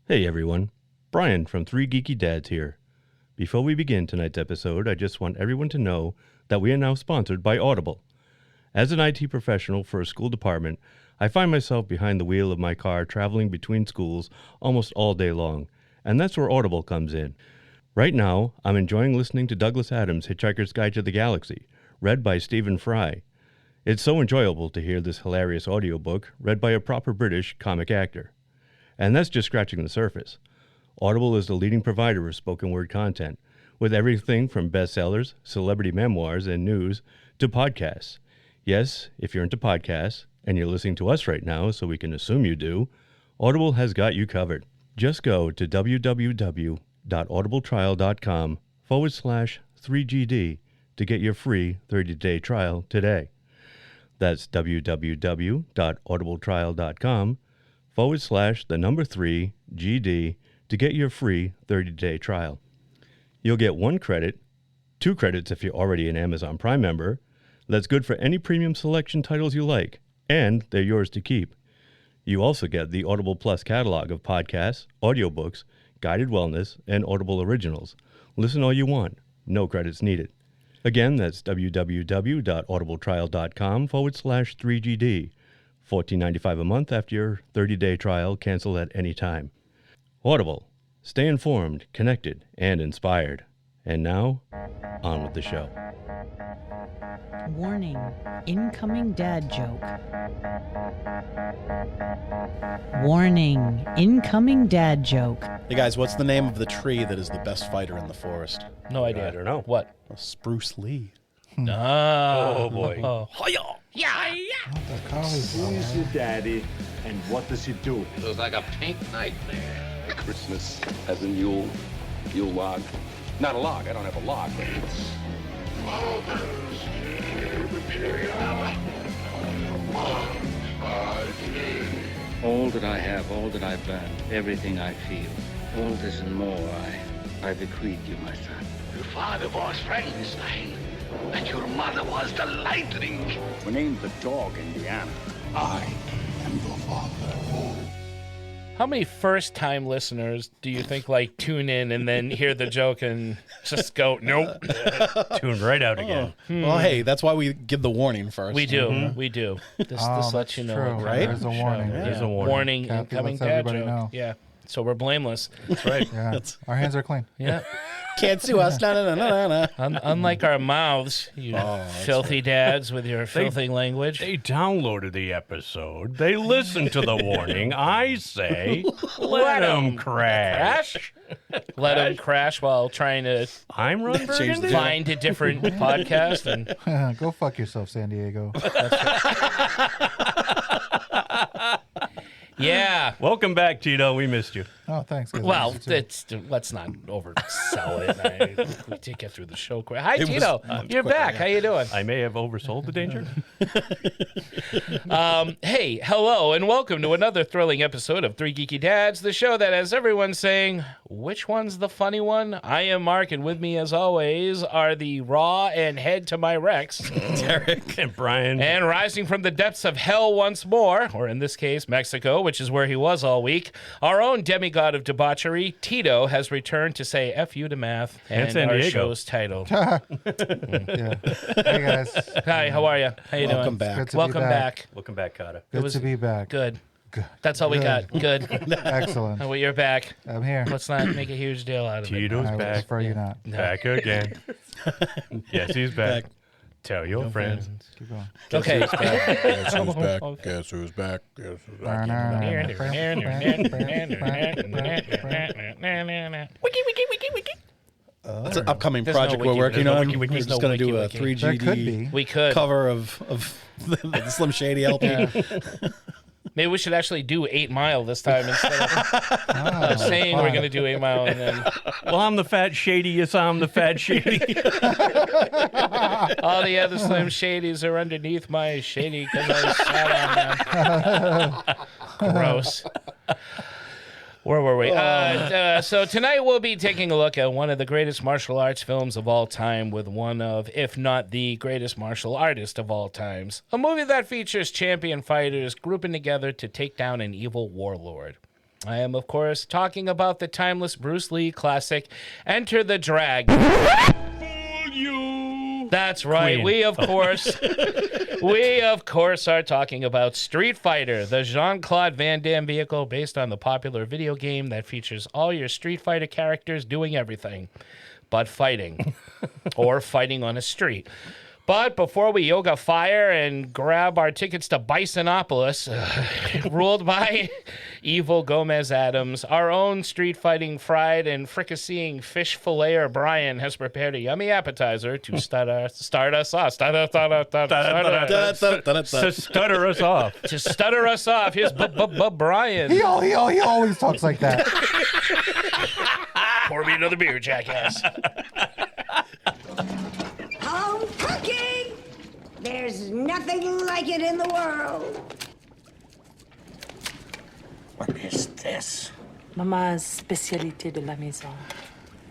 Hey everyone, Brian from Three Geeky Dads here. Before we begin tonight's episode, I just want everyone to know that we are now sponsored by Audible. As an IT professional for a school department, I find myself behind the wheel of my car traveling between schools almost all day long, and that's where Audible comes in. Right now, I'm enjoying listening to Douglas Adams' Hitchhiker's Guide to the Galaxy, read by Stephen Fry. It's so enjoyable to hear this hilarious audiobook read by a proper British comic actor. And that's just scratching the surface. Audible is the leading provider of spoken word content, with everything from bestsellers, celebrity memoirs, and news to podcasts. Yes, if you're into podcasts, and you're listening to us right now, so we can assume you do, Audible has got you covered. Just go to www.audibletrial.com/3GD to get your free 30-day trial today. That's www.audibletrial.com/3GD to get your free 30-day trial. You'll get 1 credit, 2 credits if you're already an Amazon Prime member. That's good for any premium selection titles you like, and they're yours to keep. You also get the Audible Plus catalog of podcasts, audiobooks, guided wellness, and Audible originals. Listen all you want. No credits needed. Again, that's www.audibletrial.com/3GD. $14.95 a month after your 30-day trial. Cancel at any time. Audible. Stay informed, connected, and inspired. And now, on with the show. Warning, incoming dad joke. Warning, incoming dad joke. Hey guys, what's the name of the tree that is the best fighter in the forest? No idea. I don't know. What? Spruce Lee. Oh boy. Who is your daddy and what does he do? It was like a pink nightmare. Christmas has a Yule log. Not a log, I don't have a log. All that I have, all that I've learned, everything I feel, all this and more, I bequeath you, my son. Your father was Frankenstein, and your mother was the Lightning. We named the dog Indiana. I am your father. How many first-time listeners do you think tune in and then hear the joke and just go, nope? Tune right out again. Well, hey, that's why we give the warning first. We do, we do. This lets you know, true. Right? There's a warning. Yeah. There's a warning. Warning, Kathy incoming lets dad everybody joke. know. Yeah, so we're blameless. That's right. Yeah, our hands are clean. Yeah. Can't sue us. No. Unlike our mouths, you filthy dads with your filthy language. They downloaded the episode. They listened to the warning. I say, let them crash. Let him crash while trying to I'm Ron Burgundy. find a different podcast. And Go fuck yourself, San Diego. yeah. Welcome back, Tito. We missed you. Oh, thanks. Guys. Well, Let's let's not oversell it. We did get through the show quick. Hi, Tito. You're quick, back. yeah. How you doing? I may have oversold the danger. Hey, hello, and welcome to another thrilling episode of Three Geeky Dads, the show that has everyone saying, which one's the funny one? I am Mark, and with me, as always, are the raw and head to my Rex, Derek. And Brian. and rising from the depths of hell once more, or in this case, Mexico, which is where he was all week, our own demigod of debauchery, Tito, has returned to say F you to math and San our Diego. show's title. yeah. Hey guys. Hi, how are you? How you Welcome doing? back. Good to Welcome be back. Welcome back, Kata. Good was- to be back. Good. Good. That's all we got. Good. Excellent. Oh, well, you're back. I'm here. Let's not make a huge deal out of it. Tito's I would back. prefer you not. Back again. Yes, he's back. Tell your friends. Keep going. Okay. Guess who's back? Okay. Guess who's back? Guess who's Nah, back? nah, That's an upcoming There's no project wiki, we're working there's no on. wiki, We're there's just no going to do a wiki. 3GD There could be. We could. cover of the Slim Shady LP. Yeah. Maybe we should actually do 8 Mile this time instead of saying we're going to do 8 Mile and then Well, I'm the fat shady. Yes, I'm the fat shady. all the other Slim Shadies are underneath my shady because I sat on them. Gross. Where were we? So tonight we'll be taking a look at one of the greatest martial arts films of all time with one of, if not the greatest martial artist of all times. A movie that features champion fighters grouping together to take down an evil warlord. I am, of course, talking about the timeless Bruce Lee classic, Enter the Dragon. That's right. Queen. We of course are talking about Street Fighter, the Jean-Claude Van Damme vehicle based on the popular video game that features all your Street Fighter characters doing everything but fighting or fighting on a street. But before we yoga fire and grab our tickets to Bisonopolis, ruled by evil Gomez Adams, our own street fighting fried and fricasseeing fish filleter Brian has prepared a yummy appetizer to start us off. To stutter us off. To stutter us off. Here's Brian. He always talks like that. Pour me another beer, jackass. Home cooking! There's nothing like it in the world. What is this? Maman's spécialité de la maison.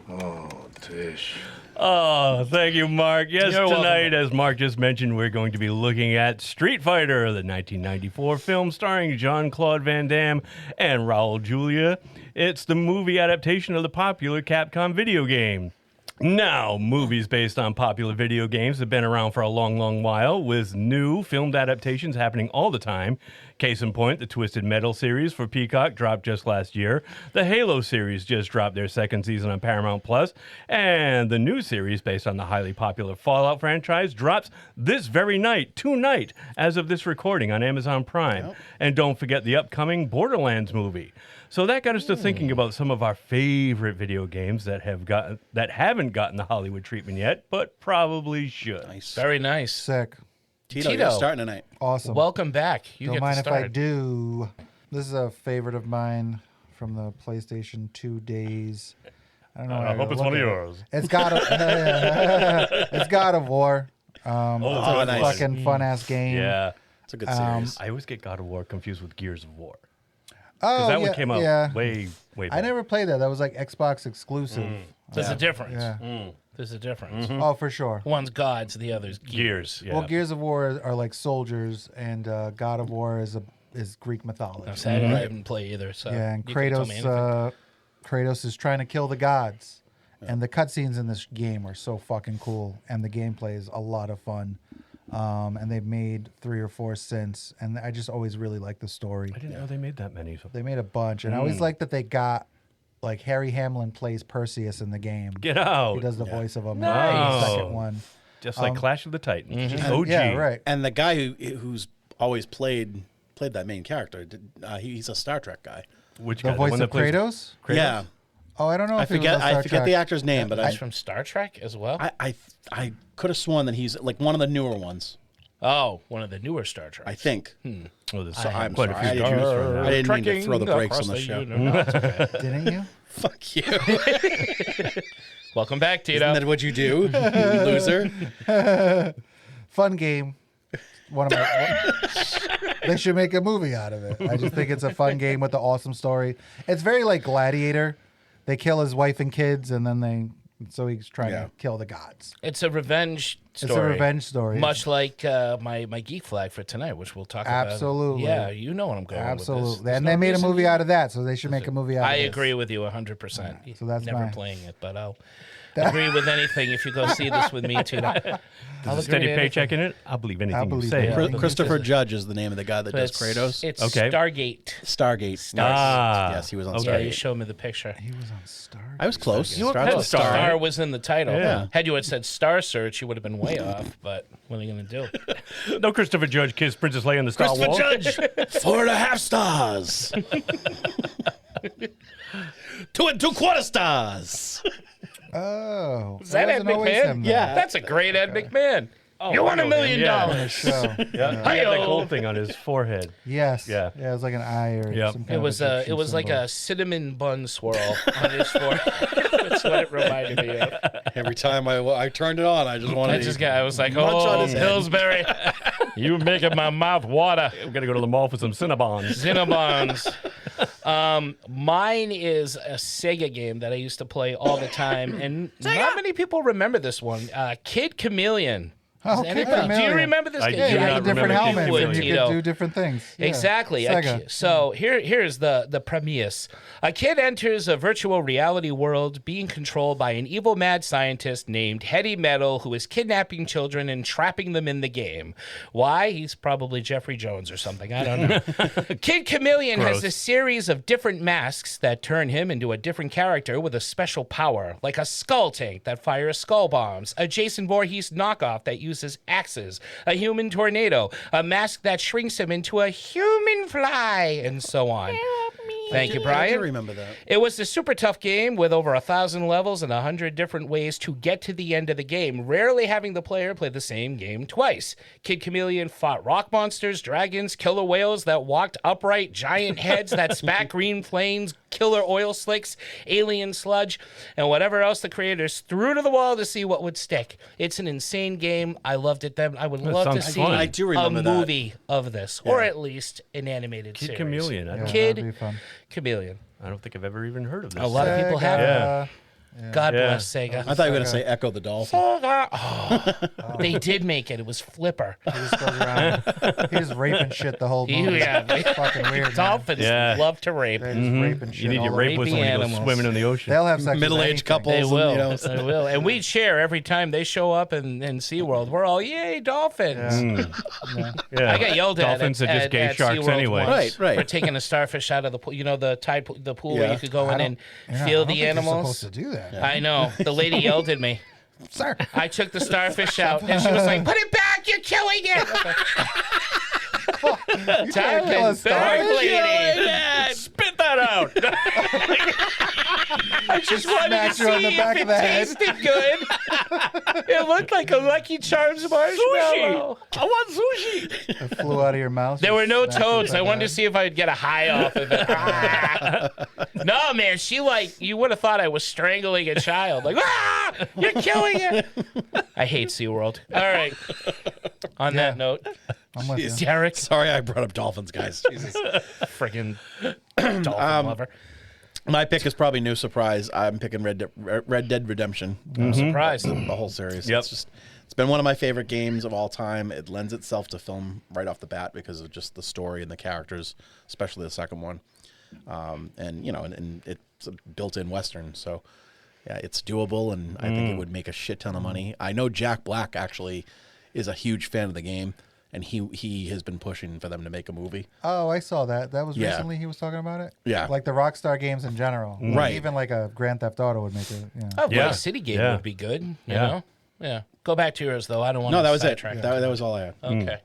Oh, Tish. Oh, thank you, Mark. Yes, You're tonight, welcome. as Mark just mentioned, we're going to be looking at Street Fighter, the 1994 film starring Jean-Claude Van Damme and Raul Julia. It's the movie adaptation of the popular Capcom video game. Now, movies based on popular video games have been around for a long, long while, with new filmed adaptations happening all the time. Case in point, the Twisted Metal series for Peacock dropped just last year. The Halo series just dropped their second season on Paramount Plus, and the new series based on the highly popular Fallout franchise drops this very night, tonight, as of this recording on Amazon Prime. Yep. And don't forget the upcoming Borderlands movie. So that got us to thinking about some of our favorite video games that haven't gotten the Hollywood treatment yet, but probably should. Nice. Very nice. Sick. Tito, you're starting tonight. Awesome. Welcome back. You Don't get mind to if start. I do. This is a favorite of mine from the PlayStation 2 days. I don't know. I hope it's one of yours. It's God of War. It's a nice. fucking fun ass game. Yeah. It's a good series. I always get God of War confused with Gears of War. Oh, Because that one came out way I back. never played that. That was like Xbox exclusive. There's a difference. Yeah. There's a difference. Oh, for sure. One's gods, the other's Gears. Yeah. Well, Gears of War are like soldiers, and God of War is Greek mythology. I didn't play either. So Yeah, and you can't tell me anything. Kratos is trying to kill the gods, and the cutscenes in this game are so fucking cool, and the gameplay is a lot of fun. And they've made 3 or 4 since, and I just always really like the story. I didn't know they made that many. They made a bunch, and I always like that they got like Harry Hamlin plays Perseus in the game. Get out. He does the voice of him in the Nice. second one. Just like Clash of the Titans. Just And- OG. Yeah, right. And the guy who's always played that main character, he's a Star Trek guy. Which The guy? voice one of that plays Kratos? Yeah, Oh, I don't know I if he was on forget Star Trek. the actor's name, but He's from Star Trek as well. I could have sworn that he's like one of the newer ones. Oh, one of the newer Star Trek. I think. Oh, there's I'm quite sorry. a few to choose from now. I didn't mean to throw the brakes on the show. Didn't you? Fuck you. Welcome back, Tito. Isn't that what you do, you loser? Fun game. One of my. They should make a movie out of it. I just think it's a fun game with an awesome story. It's very like Gladiator. They kill his wife and kids, and then so he's trying to kill the gods. It's a revenge story. It's a revenge story. Much like my geek flag for tonight, which we'll talk about. Absolutely. Yeah, you know what I'm going with Absolutely. this. And they made a movie out of that, so they should make a movie out of I this. agree with you 100%. Yeah, so that's Never my- playing it, but I'll agree with anything if you go see this with me tonight. There's a steady paycheck in it. I'll believe anything you believe say. it. Christopher Judge is the name of the guy that But does Kratos. It's Okay. Stargate. Stargate. Ah. Yes, he was on Okay. Yeah, Stargate. you showed me the picture. He was on Star. I was close. You were Starts close. with Star. Star was in the title. Yeah. Had you had said Star Search, you would have been way off. But what are you going to do? No Christopher Judge kissed Princess Leia in the Star Christopher Wars. Judge, 4.5 stars. 2 2/4 stars. Oh. Is that Ed wasn't always McMahon? him, though. Yeah. That's a great Ed McMahon. Oh, you I won know $1 him, million. yeah. On the show. Yeah, he had that Hi-yo. gold thing on his forehead. Yes. Yeah. Yeah, it was like an eye or Yep. some kind It of was Egyptian it was like symbol. a cinnamon bun swirl on his forehead. That's what it reminded me of. Every time I turned it on, I just wanted I was like, munch on oh, his head." Pillsbury, you making my mouth water. I'm going to go to the mall for some Cinnabons. Cinnabons. Mine is a Sega game that I used to play all the time, and not many people remember this one. Kid Chameleon. Oh, Does Kid anybody- do you Chameleon. remember this I game? do You not had the different remember Kid helmets and Chameleon. you Tito. could do different things. Yeah. Exactly. Sega. So here's the premise. A kid enters a virtual reality world being controlled by an evil mad scientist named Heady Metal who is kidnapping children and trapping them in the game. Why? He's probably Jeffrey Jones or something. I don't know. Kid Chameleon has a series of different masks that turn him into a different character with a special power, like a skull tank that fires skull bombs, a Jason Voorhees knockoff that uses axes, a human tornado, a mask that shrinks him into a human fly, and so on. Thank you, I Brian. do remember that. It was a super tough game with over 1,000 levels and 100 different ways to get to the end of the game, rarely having the player play the same game twice. Kid Chameleon fought rock monsters, dragons, killer whales that walked upright, giant heads that spat green flames, killer oil slicks, alien sludge, and whatever else the creators threw to the wall to see what would stick. It's an insane game. I loved it then. I would love to sounds see fun. I do a remember that. movie of this, or at least an animated Kid series. Chameleon. I don't, Kid That'd be fun. Chameleon. I don't think I've ever even heard of this. A lot of people have. Yeah. God Yeah. bless Sega. I thought you were going to say Echo the Dolphin. Oh, they did make it. It was Flipper. He just goes around. He's raping shit the whole movie. Yeah, It's fucking weird. man. Dolphins Yeah. love to rape. They're just raping shit. You need all your over. rape whistle when you go animals. swimming in the ocean. They'll have sex with Middle-aged anything. couples. They and, will. you know, They will. And we share every time they show up in SeaWorld. We're all, yay, dolphins. Yeah. I got yelled Dolphins at. are just gay at sharks SeaWorld anyway. once Right. For taking a starfish out of the pool. You know, the pool where Yeah. you could go in and You're not- feel I don't the think you're animals. supposed to do that. I know. The lady yelled at me. Sir. I took the starfish out, and she was like, "Put it back! You're killing it!" You can't kill a Dark starfish. lady. Spit that out. I just wanted to Smash her on the see back if of it the head. tasted good. It looked like a Lucky Charms marshmallow. I want sushi. It flew out of your mouth. There you were no smashed it toads. back I wanted to out. see if I'd get a high off of it. No, man, you would have thought I was strangling a child. Like, you're killing it. I hate SeaWorld. All right. On that note, I'm with you. Derek, Sorry I brought up Dolphins, guys. Jesus. friggin' dolphin lover. My pick is probably no surprise. I'm picking Red Dead Redemption. Surprised. The whole series. Yep. It's been one of my favorite games of all time. It lends itself to film right off the bat because of just the story and the characters, especially the second one. And it's a built-in Western, so yeah, it's doable, and I think it would make a shit ton of money. I know Jack Black actually is a huge fan of the game, and he has been pushing for them to make a movie. Oh, I saw that. That was Yeah. recently he was talking about it? Yeah. Like the Rockstar games in general. Like Right. even like a Grand Theft Auto would make it. Yeah. Oh, Yeah. Vice City game Yeah. would be good. You Yeah. know? Yeah. Go back to yours, though. I don't want No, to that was it. sidetrack. That was all I had. Okay.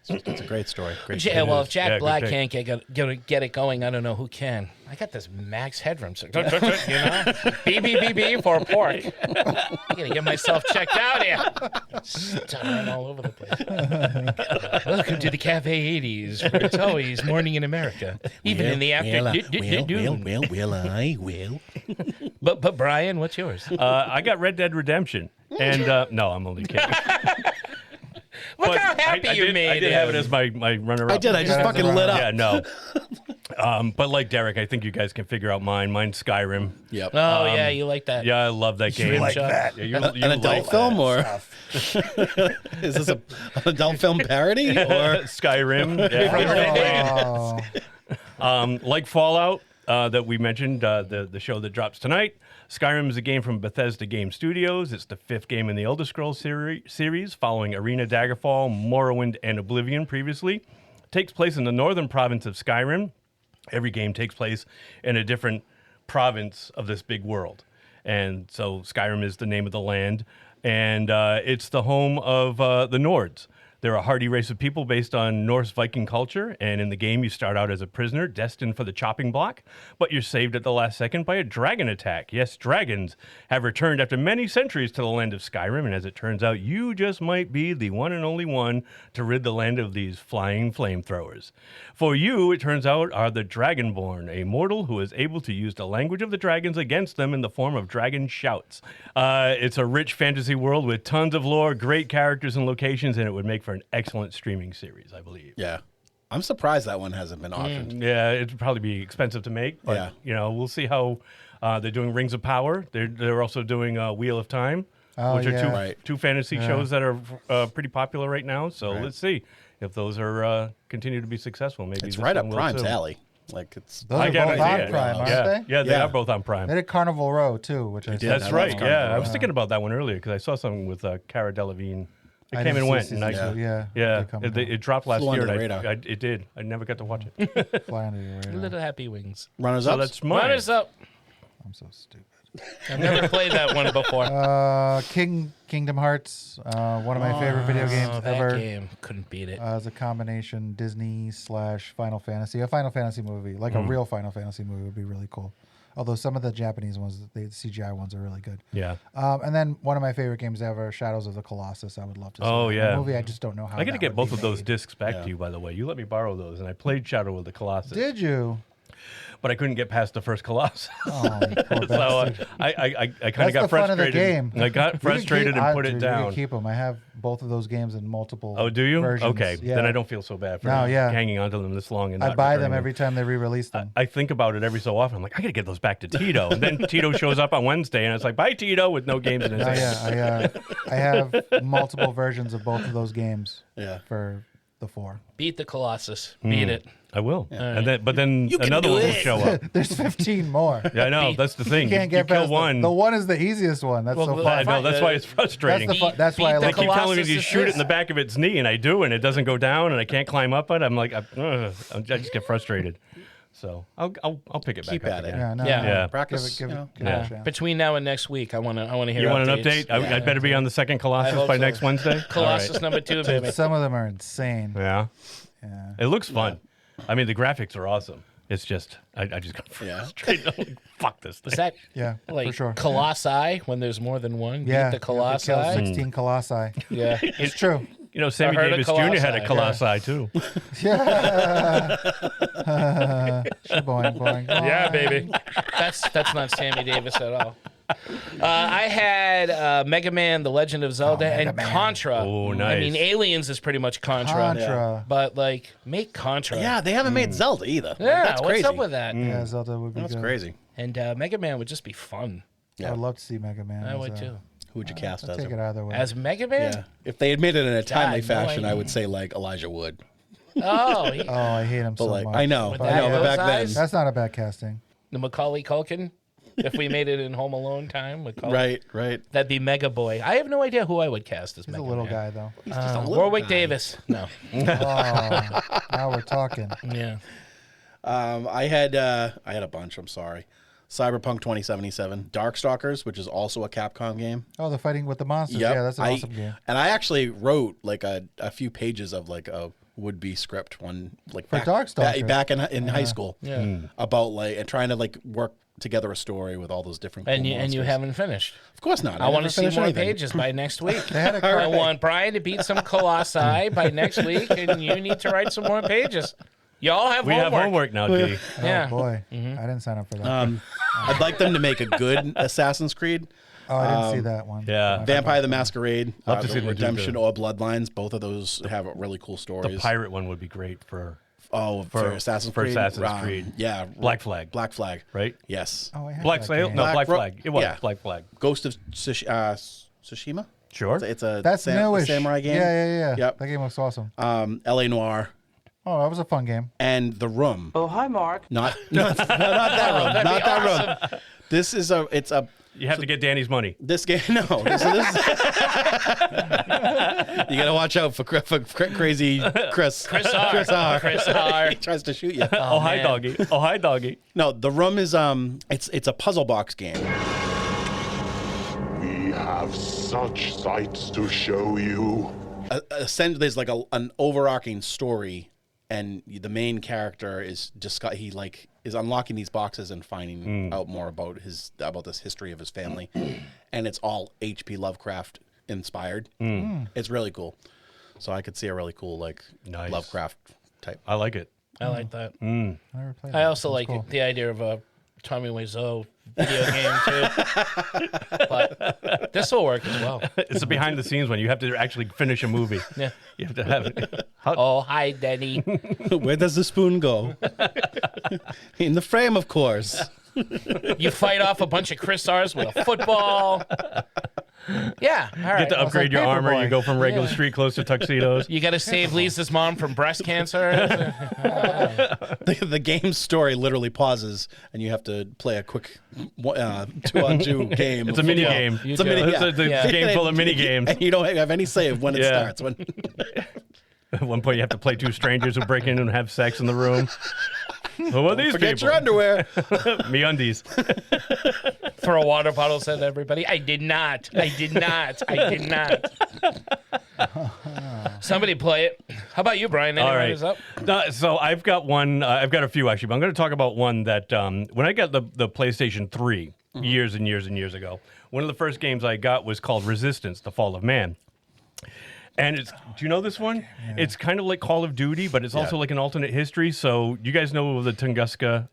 It's a great story. Great Yeah, story. well, if Jack Yeah, good Black pick. can't get it going, I don't know who can. I got this max headroom, so, you know? BBBB for pork. I gotta get myself checked out here. Stuttering all over the place. Welcome to the Cafe 80s, where it's always morning in America, even in the afternoon. Will. But Brian, what's yours? I got Red Dead Redemption. And no, I'm only kidding. Look But how happy you made I did have it as my runner-up. I did. I just fucking lit up. Yeah, no. But like Derek, I think you guys can figure out mine. Mine's Skyrim. Yep. Oh, yeah, you like that. Yeah, I love that game. like that. Yeah, you An adult like film, or is this an adult film parody? Or Skyrim. Yeah. Oh, Like Fallout that we mentioned, the show that drops tonight. Skyrim is a game from Bethesda Game Studios. It's the fifth game in the Elder Scrolls series, following Arena, Daggerfall, Morrowind, and Oblivion previously. It takes place in the northern province of Skyrim. Every game takes place in a different province of this big world. And so Skyrim is the name of the land, and it's the home of the Nords. They're a hardy race of people based on Norse Viking culture, and in the game you start out as a prisoner destined for the chopping block, but you're saved at the last second by a dragon attack. Yes, dragons have returned after many centuries to the land of Skyrim, and as it turns out, you just might be the one and only one to rid the land of these flying flamethrowers. For you, it turns out, are the Dragonborn, a mortal who is able to use the language of the dragons against them in the form of dragon shouts. It's a rich fantasy world with tons of lore, great characters and locations, and it would make for an excellent streaming series, I believe. yeah, I'm surprised that one hasn't been optioned. Yeah, it'd probably be expensive to make, but Yeah. we'll see how they're doing Rings of Power. They're also doing Wheel of Time. Oh, which are yeah. two fantasy Yeah. shows that are pretty popular right now. So let's see if those are continue to be successful. Maybe It's this right one up will Prime's too. alley. Like it's. Those I are get both it, on yeah. Prime, aren't Yeah, they? yeah, they are both on Prime. They did Carnival Row too, which I did. said. That's That right. was Yeah, I Carnival was Row. thinking about that one earlier because I saw something with Cara Delevingne. It I came didn't and see went. season And I, two. Yeah, yeah. they come It, and it dropped last Flew year. under And the radar. it did. I never got to watch it. Fly under your radar. Little Happy Wings. Runners So up. that's mine. Runners up. I'm so stupid. I've never played that one before. Kingdom Hearts, one of my favorite video games that ever. game couldn't beat it. It's a combination Disney / Final Fantasy, a Final Fantasy movie, like a real Final Fantasy movie would be really cool. Although some of the Japanese ones, the CGI ones, are really good. Yeah. And then one of my favorite games ever, Shadows of the Colossus. I would love to see. Oh, that. yeah. A movie. I just don't know how. I got to that get would both be of those made. discs back to you, by the way. You let me borrow those, and I played Shadow of the Colossus. Did you? But I couldn't get past the first Colossus. Oh, you poor So bastard. I kind That's of got the fun of the frustrated. game. I got frustrated and put it You down. can keep them. I have both of those games in multiple. Oh, do you? versions. Okay, Yeah. then I don't feel so bad for No, yeah. hanging on to them this long. And I not buy them returning every time they re-release them. I think about it every so often. I'm like, I got to get those back to Tito. And then Tito shows up on Wednesday, and it's like, bye, Tito, with no games in his Oh hand. yeah, I have multiple versions of both of those games. Yeah. For the 4. Beat the Colossus. Beat it. I will. Yeah. And then, but then You can another do one will it. show up. There's 15 more. Yeah, I know. That's the thing. You can't get kill past one. The 1 is the easiest one. That's Well, so well, I fun. know. That's why it's frustrating. That's why I Beat They like the keep telling me Colossus to is shoot it this. in the back of its knee, and I do, and it doesn't go down, and I can't climb up it. I'm like, I just get frustrated. So I'll pick it back Keep up at it. again. Yeah, no, Yeah. no. Yeah. Practice. Give you it, know. give it Yeah. a chance. Between now and next week, I want to hear. You want an updates. update? I better be on the second I Colossus hope by so. next Wednesday. Colossus All number 2, baby. Some of them are insane. right. Yeah. Yeah. It looks fun. I mean, the graphics are awesome. It's just, I just got Yeah. frustrated. I'm like, fuck this thing. Is that Yeah, like for sure. Colossi when there's more than one? Yeah, Beat the you have to kill Colossi. 16 colossi. Yeah. It's true. You know, Sammy heard of Davis Jr. had a Colossi. Colossi too. Yeah. Boing, boing, boing. Yeah, baby. That's not Sammy Davis at all. I had Mega Man, The Legend of Zelda, Mega and Man. Contra. Oh, I nice. mean, Aliens is pretty much Contra. Contra. But, like, make Contra. Yeah, they haven't made Zelda either. Like, Yeah, that's what's crazy. up with that? Yeah, Zelda would be That's good. crazy. And Mega Man would just be fun. Yeah. I'd love to see Mega Man. I as would a- too. Who would you cast I'd as take him? it either way. As Mega Man? Yeah. If they had made it in a timely no fashion, I idea. would say like Elijah Wood. Oh, Oh, I hate him But so like, much. I know, With I that know, but those back then, eyes? That's not a bad casting. the Macaulay Culkin. If we made it in Home Alone time, right, right. that'd be Mega Boy. I have no idea who I would cast as He's Mega a little Man. guy, though. He's just a little Warwick guy. Davis. No. Oh, now we're talking. Yeah. I had a bunch. I'm sorry. Cyberpunk 2077, Darkstalkers, which is also a Capcom game. Oh, the fighting with the monsters. Yep. Yeah, that's an awesome game. And I actually wrote like a few pages of like a would-be script one like For Darkstalkers. back in high school. Yeah. About like and trying to like work together a story with all those different. And cool you monsters. haven't finished. Of course not. I want to never see finished more anything. pages by next week. They had a I want Brian to beat some Colossi by next week, and you need to write some more pages. Y'all have We homework. have homework now, D. Yeah. Oh, boy. Mm-hmm. I didn't sign up for that. I'd like them to make a good Assassin's Creed. Oh, I didn't see that one. Yeah. Vampire the Masquerade, Love to the see them do Redemption the- or Bloodlines. Both of those have really cool The stories. pirate one would be great for for Assassin's for Creed. Assassin's Creed. Yeah. Black Flag. Black Flag. Right? Yes. Oh, I had Black that Sail? game. No, Black Ro- Flag. It was yeah. Black Flag. Ghost of Tsushima. Sure. It's a That's newish. samurai game. Yeah. Yep. That game looks awesome. L.A. Noire Oh, that was a fun game. and The Room. Oh, hi, Mark. Not that room. Not that room. This is it's a. You have to get Danny's money. This game, no. This you gotta watch out for crazy Chris. Chris R. Chris R. He tries to shoot you. Oh, hi, man. doggy. Oh, hi, doggy. No, The Room is it's a puzzle box game. We have such sights to show you. Essentially, there's like an overarching story, and the main character is is unlocking these boxes and finding out more about this history of his family, and it's all H.P. Lovecraft inspired. It's really cool. So I could see a really cool Nice. Lovecraft type. I like it. I like that. I never played I that. also That's like cool. the idea of a Tommy Wiseau video game too. But this will work as well. It's a behind the scenes one. You have to actually finish a movie. Yeah. You have to have it. Oh, hi, Denny. Where does the spoon go? In the frame, of course. You fight off a bunch of Chris R's with a football. Yeah, all right. Get to upgrade your armor. Paperboy. You go from regular street clothes to tuxedos. You got to save Lisa's mom from breast cancer. The game's story literally pauses, and you have to play a quick 2-on-2 game. It's a mini game. It's a mini. It's a game full of mini games. And you don't have any say of when it starts. When At one point, you have to play two strangers who break in and have sex in the room. Who are these forget people? your underwear. Me undies. Throw a water bottle, said everybody. I did not. I did not. I did not. Somebody play it. How about you, Brian? Any All right. runners up? So I've got one. I've got a few actually, but I'm going to talk about one that when I got the PlayStation 3 years and years and years ago, one of the first games I got was called Resistance: The Fall of Man. And it's, do you know this one? Yeah. It's kind of like Call of Duty, but it's also like an alternate history. So you guys know the Tunguska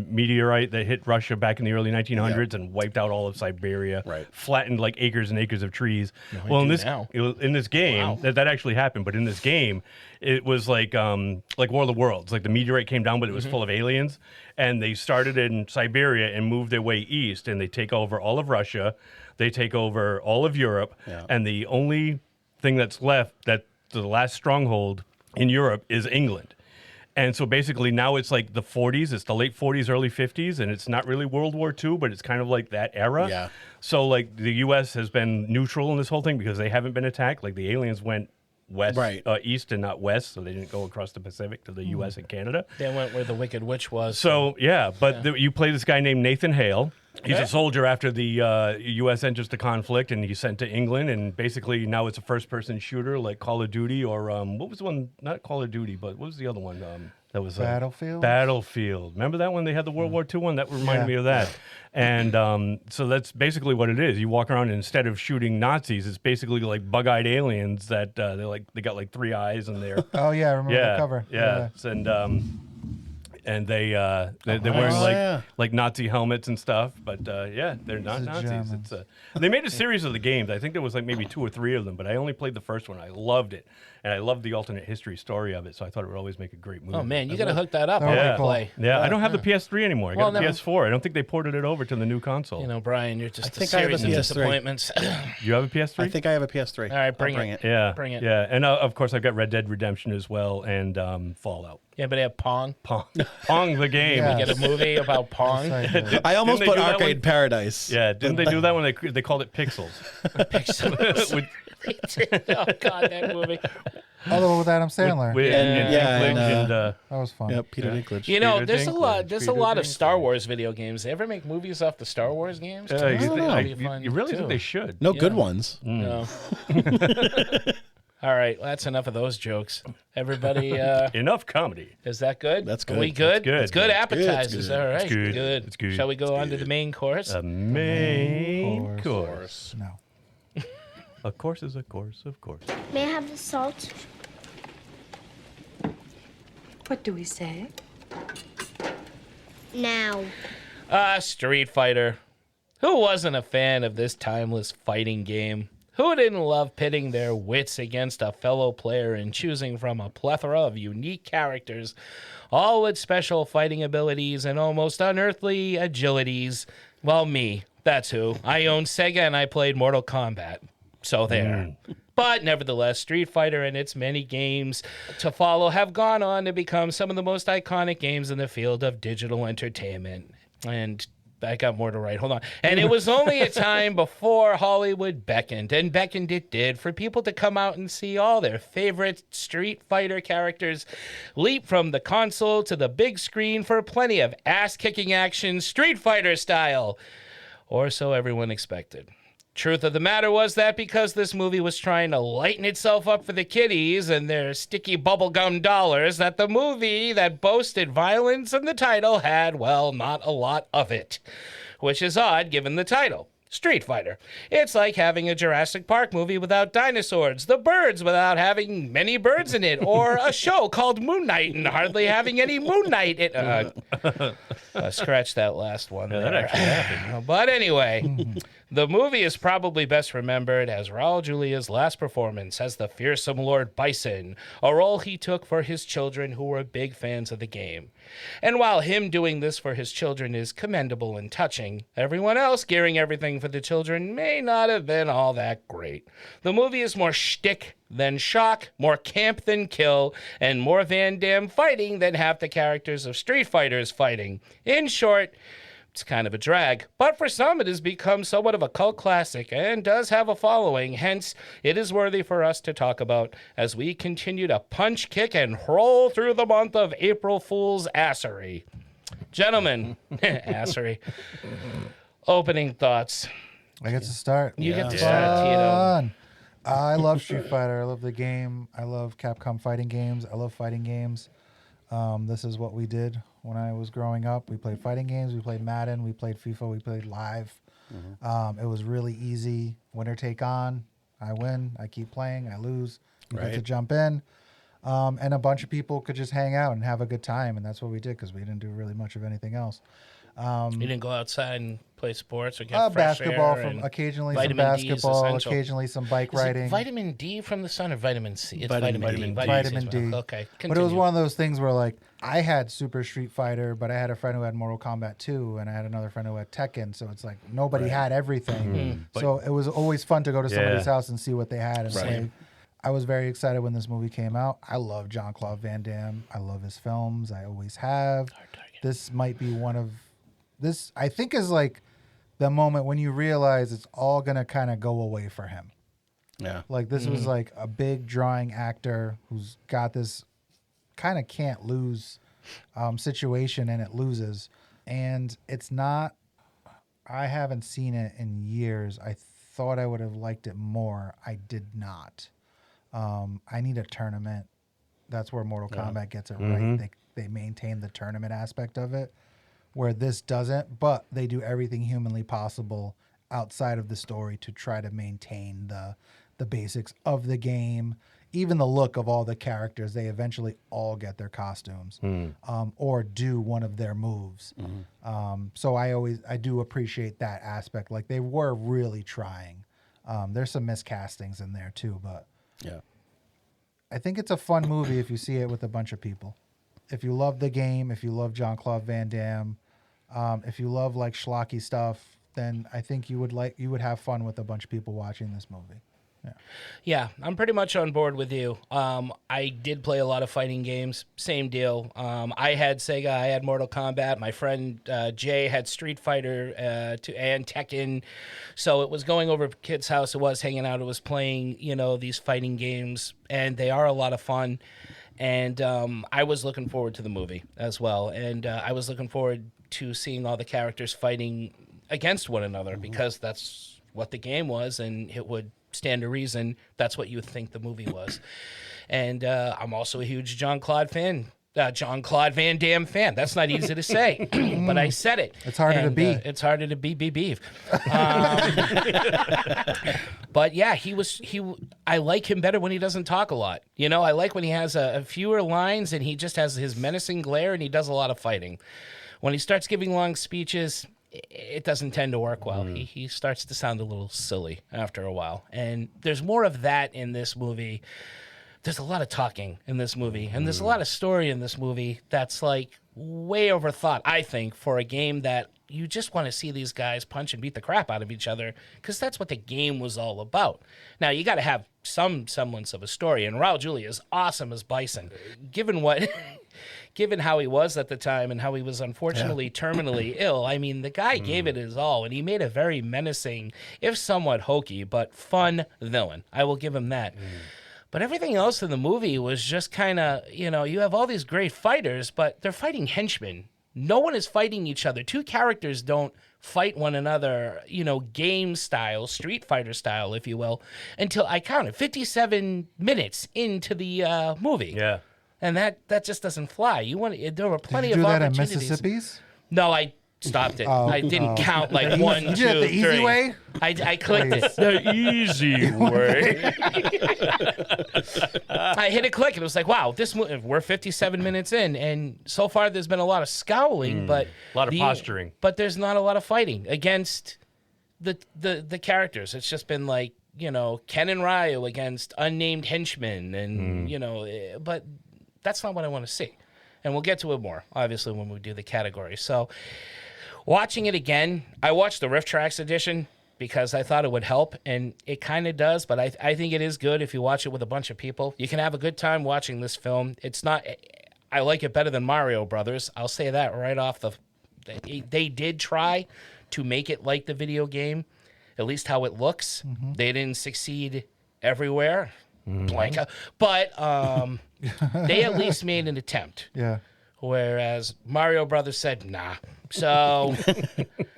meteorite that hit Russia back in the early 1900s and wiped out all of Siberia, flattened like acres and acres of trees. Well, in this game, that actually happened. But in this game, it was like War of the Worlds. Like the meteorite came down, but it was full of aliens. And they started in Siberia and moved their way east. And they take over all of Russia. They take over all of Europe. Yeah. And the only thing that's left, that the last stronghold in Europe, is England. And so basically now it's like the 40s, it's the late 40s, early 50s, and it's not really World War II, but it's kind of like that era. Yeah. So like the U.S. has been neutral in this whole thing because they haven't been attacked. Like the aliens went west, east and not west, so they didn't go across the Pacific to the U.S. and Canada. They went where the Wicked Witch was. So yeah, but you play this guy named Nathan Hale. He's a soldier after the U.S. enters the conflict, and he's sent to England. And basically now it's a first-person shooter like Call of Duty, or what was the one? Not Call of Duty, but what was the other one? That was Battlefield. Battlefield. Remember that one? They had the World War II one. That reminded me of that. And so that's basically what it is. You walk around, and instead of shooting Nazis, it's basically like bug-eyed aliens that they got like 3 eyes, and they're oh yeah, I remember the cover. Yeah, and they're wearing like Nazi helmets and stuff, but they're not Nazis. It's they made a series of the games. I think there was like maybe 2 or 3 of them, but I only played the first one. I loved it, and I loved the alternate history story of it. So I thought it would always make a great movie. Oh man, you got to hook that up. Yeah, I don't have the PS3 anymore. I got a PS4. I don't think they ported it over to the new console. You know, Brian, you're just a series of disappointments. You have a PS3? I think I have a PS3. All right, bring it. Yeah, bring it. Yeah, and of course I've got Red Dead Redemption as well, and Fallout. Yeah, but they have Pong. Pong the game. We get a movie about Pong. I almost put Arcade Paradise. Yeah, didn't they do that when they called it Pixels? Pixels. Oh God, that movie. Although with Adam Sandler. That was fun. Yeah, Peter Dinklage. You know, there's a lot of Star Wars video games. They ever make movies off the Star Wars games? You really think they should? No good ones. No. All right, that's enough of those jokes. Everybody, enough comedy. Is that good? That's good. Are we good? That's good. It's good appetizers. It's good. All right, It's good. good. It's good. Shall we go on to the main course? A main course. No. A course is a course, of course. May I have the salt? What do we say? Now. Street Fighter. Who wasn't a fan of this timeless fighting game? Who didn't love pitting their wits against a fellow player and choosing from a plethora of unique characters, all with special fighting abilities and almost unearthly agilities? Well, me. That's who. I own Sega and I played Mortal Kombat. So there. But nevertheless, Street Fighter and its many games to follow have gone on to become some of the most iconic games in the field of digital entertainment. And I got more to write. Hold on. And it was only a time before Hollywood beckoned, and beckoned it did, for people to come out and see all their favorite Street Fighter characters leap from the console to the big screen for plenty of ass-kicking action Street Fighter style. Or so everyone expected. Truth of the matter was that because this movie was trying to lighten itself up for the kiddies and their sticky bubblegum dollars, that the movie that boasted violence in the title had, well, not a lot of it. Which is odd given the title. Street Fighter. It's like having a Jurassic Park movie without dinosaurs, The Birds without having many birds in it, or a show called Moon Knight and hardly having any Moon Knight in it. Scratch that last one. Yeah, that actually happened. But anyway, the movie is probably best remembered as Raul Julia's last performance as the fearsome Lord Bison, a role he took for his children who were big fans of the game. And while him doing this for his children is commendable and touching, everyone else gearing everything for the children may not have been all that great. The movie is more shtick than shock, more camp than kill, and more Van Damme fighting than half the characters of Street Fighter's fighting. In short, it's kind of a drag, but for some it has become somewhat of a cult classic and does have a following. Hence, it is worthy for us to talk about as we continue to punch, kick, and roll through the month of April Fool's Assery. Gentlemen, Assery, opening thoughts. I get to start. You get to start, Tito. I love Street Fighter. I love the game. I love Capcom fighting games. I love fighting games. This is what we did when I was growing up. We played fighting games. We played Madden. We played FIFA. We played Live. It was really easy. Winner take on. I win. I keep playing. I lose. You get to jump in. And a bunch of people could just hang out and have a good time. And that's what we did because we didn't do really much of anything else. You didn't go outside and play sports or get fresh basketball air and occasionally some vitamin D is basketball, essential. occasionally some bike Is it riding. vitamin D from the sun or vitamin C? It's Vitamin vitamin D. Vitamin D. Okay, But it was continue. one of those things where like I had Super Street Fighter, but I had a friend who had Mortal Kombat 2, and I had another friend who had Tekken. So it's like nobody had everything. So it was always fun to go to somebody's house and see what they had and play. I was very excited when this movie came out. I love Jean-Claude Van Damme. I love his films. I always have. This might be one of this. I think is like the moment when you realize it's all gonna kind of go away for him. Yeah. Like this was like a big drawing actor who's got this kind of can't lose situation, and it loses. And it's not. I haven't seen it in years. I thought I would have liked it more. I did not. I need a tournament. That's where Mortal Kombat gets it right. They maintain the tournament aspect of it, where this doesn't, but they do everything humanly possible outside of the story to try to maintain the basics of the game, even the look of all the characters. They eventually all get their costumes or do one of their moves. So I do appreciate that aspect. Like they were really trying. There's some miscastings in there too, but Yeah. I think it's a fun movie if you see it with a bunch of people. If you love the game, if you love Jean-Claude Van Damme, if you love like schlocky stuff, then I think you would have fun with a bunch of people watching this movie. Yeah, I'm pretty much on board with you. I did play a lot of fighting games. Same deal. I had Sega. I had Mortal Kombat. My friend Jay had Street Fighter and Tekken. So it was going over to kids' house. It was hanging out. It was playing, these fighting games, and they are a lot of fun. And I was looking forward to the movie as well. And I was looking forward to seeing all the characters fighting against one another because that's what the game was, and it would stand to reason that's what you would think the movie was. And I'm also a huge Jean-Claude Van Damme fan. That's not easy to say, but I said it. It's harder to be. It's harder to be beef. But yeah, I like him better when he doesn't talk a lot. I like when he has a fewer lines and he just has his menacing glare and he does a lot of fighting. When he starts giving long speeches, it doesn't tend to work well. He starts to sound a little silly after a while. And there's more of that in this movie. There's a lot of talking in this movie. And there's a lot of story in this movie that's like way overthought, I think, for a game that you just want to see these guys punch and beat the crap out of each other because that's what the game was all about. Now, you got to have some semblance of a story. And Raul Julia is awesome as Bison. Given how he was at the time and how he was unfortunately terminally ill, I mean, the guy gave it his all, and he made a very menacing, if somewhat hokey, but fun villain. I will give him that. But everything else in the movie was just kind of, you have all these great fighters, but they're fighting henchmen. No one is fighting each other. Two characters don't fight one another, game style, Street Fighter style, if you will, until I counted 57 minutes into the movie. Yeah. And that just doesn't fly. There were plenty Did you of do that at opportunities. Mississippi's? No, I stopped it. I didn't count like one, You two, did it the easy three. way? I clicked it the easy way. I hit a click and it was like, wow, we're 57 minutes in, and so far there's been a lot of scowling, but a lot of posturing. But there's not a lot of fighting against the characters. It's just been like, Ken and Ryu against unnamed henchmen, and but that's not what I want to see. And we'll get to it more, obviously, when we do the category. So, watching it again, I watched the Riff Tracks edition because I thought it would help, and it kind of does, but I think it is good if you watch it with a bunch of people. You can have a good time watching this film. It's not... I like it better than Mario Brothers. I'll say that right off the... They did try to make it like the video game, at least how it looks. They didn't succeed everywhere, Blanca, but they at least made an attempt. Yeah. Whereas Mario Brothers said, nah. So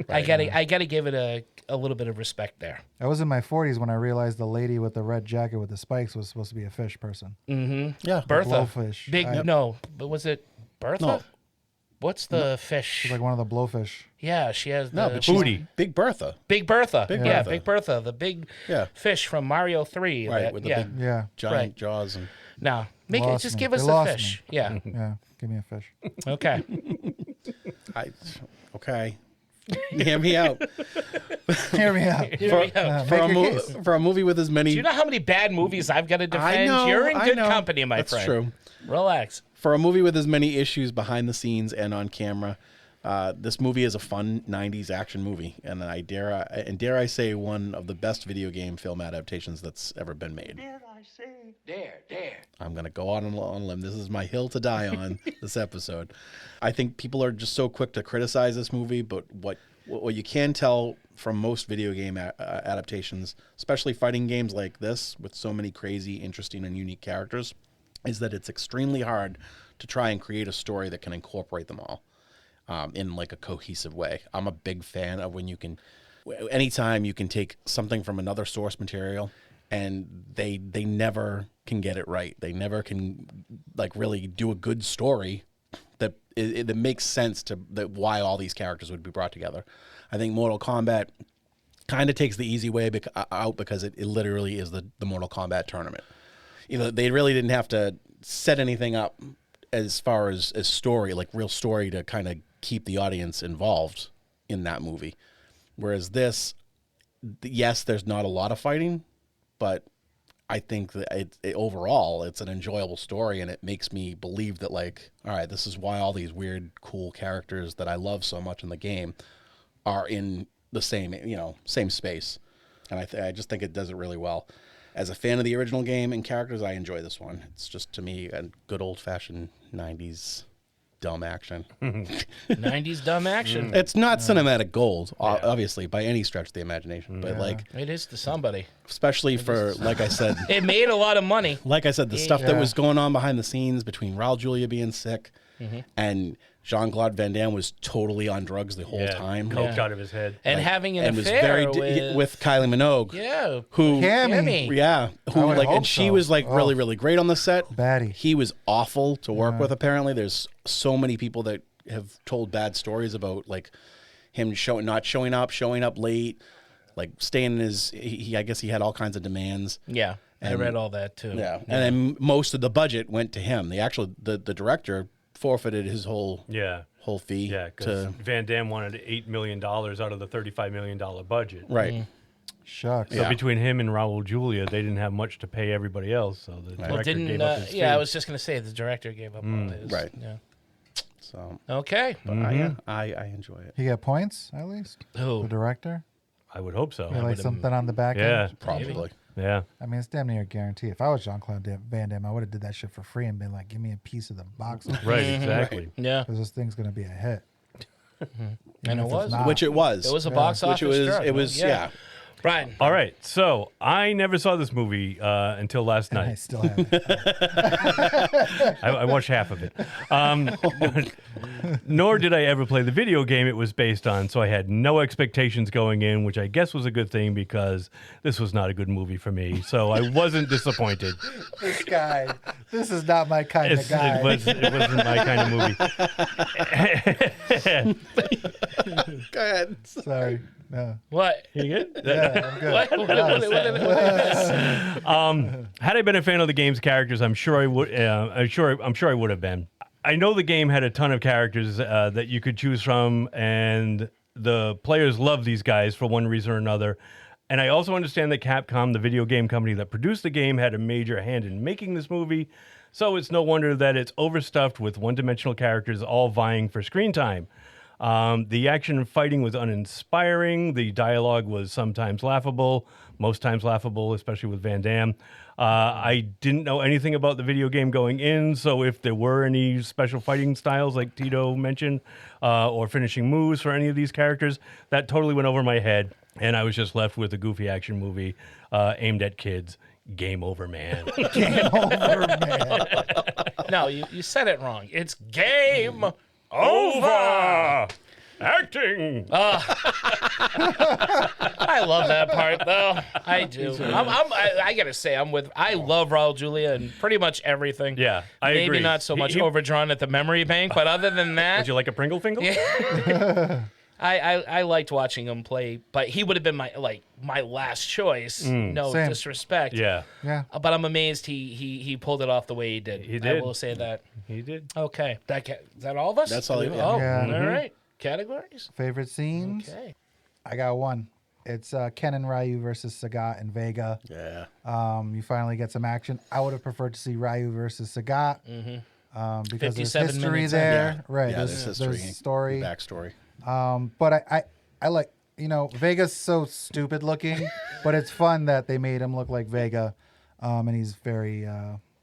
I gotta give it a little bit of respect there. I was in my 40s when I realized the lady with the red jacket with the spikes was supposed to be a fish person. Yeah. Bertha. Blowfish. No, but was it Bertha? No. What's the fish? She's like one of the blowfish. Yeah, she has the... No, but she's Big Bertha. Big Bertha. Big Yeah, Bertha. Big Bertha, the big Yeah. fish from Mario 3. Right, that- with the yeah. big Yeah. giant Right. jaws. And No, Lost just me. give They us the lost fish. me. Yeah. Yeah. Give me a fish. Okay. Okay. Hear me out. Hear me out. Hear me out. For Make your case. for a movie with as many... Do you know how many bad movies I've got to defend? I know, You're in I good know. company, my That's friend. true. Relax. For a movie with as many issues behind the scenes and on camera, this movie is a fun 90s action movie, and dare I say one of the best video game film adaptations that's ever been made. Dare. I'm going to go out on a limb. This is my hill to die on this episode. I think people are just so quick to criticize this movie, but what you can tell from most video game adaptations, especially fighting games like this with so many crazy, interesting, and unique characters, is that it's extremely hard to try and create a story that can incorporate them all in like a cohesive way. I'm a big fan of when you can, anytime you can take something from another source material and they never can get it right. They never can like really do a good story that that makes sense to why all these characters would be brought together. I think Mortal Kombat kind of takes the easy way out because it literally is the Mortal Kombat tournament. You know, they really didn't have to set anything up as far as story, like real story to kind of keep the audience involved in that movie. Whereas this, yes, there's not a lot of fighting, but I think that overall it's an enjoyable story, and it makes me believe that, like, all right, this is why all these weird, cool characters that I love so much in the game are in the same space. And I just think it does it really well. As a fan of the original game and characters, I enjoy this one. It's just, to me, a good old-fashioned 90s dumb action. 90s dumb action. It's not cinematic gold, obviously, by any stretch of the imagination. But, like... It is to somebody. Especially for, like I said... It made a lot of money. Like I said, the stuff that was going on behind the scenes between Raul Julia being sick and Jean-Claude Van Damme was totally on drugs the whole time. Coke out of his head. And having an and affair was with Kylie Minogue. Yeah. Who Cammy. Yeah. Who like and she was like really, really great on the set. Baddie. He was awful to work with, apparently. There's so many people that have told bad stories about like him not showing up late, like staying in his I guess he had all kinds of demands. Yeah. I read all that too. Yeah. And then most of the budget went to him. The director forfeited his whole fee. Yeah, because Van Damme wanted $8 million out of the $35 million budget. Right. Shucks. So between him and Raul Julia, they didn't have much to pay everybody else. So the director gave up his fee. I was just going to say the director gave up all his. Right. Yeah. So okay. But I enjoy it. He got points at least. Who? The director. I would hope so. Like something on the back Yeah, end. Probably. Yeah. I mean, it's damn near a guarantee. If I was Jean-Claude Van Damme, I would have did that shit for free and been like, "Give me a piece of the box." Right. Exactly. Yeah. Because this thing's gonna be a hit. And it was. Which it was. It was a box office. drug. It was. Yeah. Brian. All right. So I never saw this movie until last I night. still haven't. I watched half of it. Nor did I ever play the video game it was based on, so I had no expectations going in, which I guess was a good thing because this was not a good movie for me. So I wasn't disappointed. This guy. This is not my kind of guy. It wasn't my kind of movie. Go ahead. Sorry. No. What? You good? Yeah, I'm good. Had I been a fan of the game's characters, I'm sure I would. I'm sure I would have been. I know the game had a ton of characters that you could choose from, and the players love these guys for one reason or another. And I also understand that Capcom, the video game company that produced the game, had a major hand in making this movie. So it's no wonder that it's overstuffed with one-dimensional characters all vying for screen time. The action and fighting was uninspiring. The dialogue was sometimes laughable, most times laughable, especially with Van Damme. I didn't know anything about the video game going in, so if there were any special fighting styles like Tito mentioned, or finishing moves for any of these characters, that totally went over my head, and I was just left with a goofy action movie aimed at kids. Game over, man. Game over, man. No, you said it wrong. It's game over. Acting. I love that part, though. I do. I gotta say, I love Raul Julia and pretty much everything. Yeah, I Maybe agree. not so much overdrawn at the memory bank, but other than that, Would you like a Pringle Fingle? Yeah. I liked watching him play, but he would have been my last choice. No Same. disrespect. Yeah. Yeah. But I'm amazed he pulled it off the way he did. He did. I will say that. He did. Okay. Is that all of us? That's all, Oh, yeah. Yeah. all right. Categories? Favorite scenes? Okay. I got one. It's Ken and Ryu versus Sagat and Vega. Yeah. You finally get some action. I would have preferred to see Ryu versus Sagat because there's 57 history minutes there. Yeah. Right. Yeah, there's history, story. backstory. But I like, Vega's so stupid looking, but it's fun that they made him look like Vega. And he's very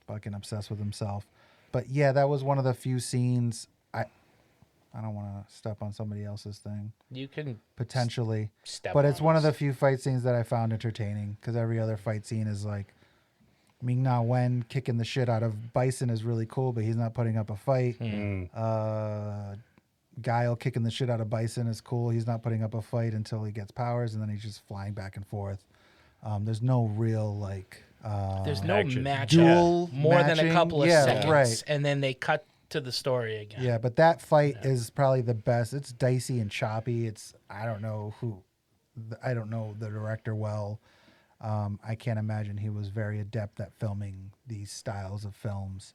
fucking obsessed with himself. But yeah, that was one of the few scenes. I don't want to step on somebody else's thing. You can potentially step but it's on one of us. the few fight scenes that I found entertaining because every other fight scene is like Ming Na Wen kicking the shit out of Bison is really cool, but he's not putting up a fight. Guile kicking the shit out of Bison is cool. He's not putting up a fight until he gets powers, and then he's just flying back and forth. There's no real There's no match dual more than a matching. couple of Yeah, seconds, right. and then they cut to the story again. Yeah, but that fight is probably the best. It's dicey and choppy. I don't know the director well. I can't imagine he was very adept at filming these styles of films,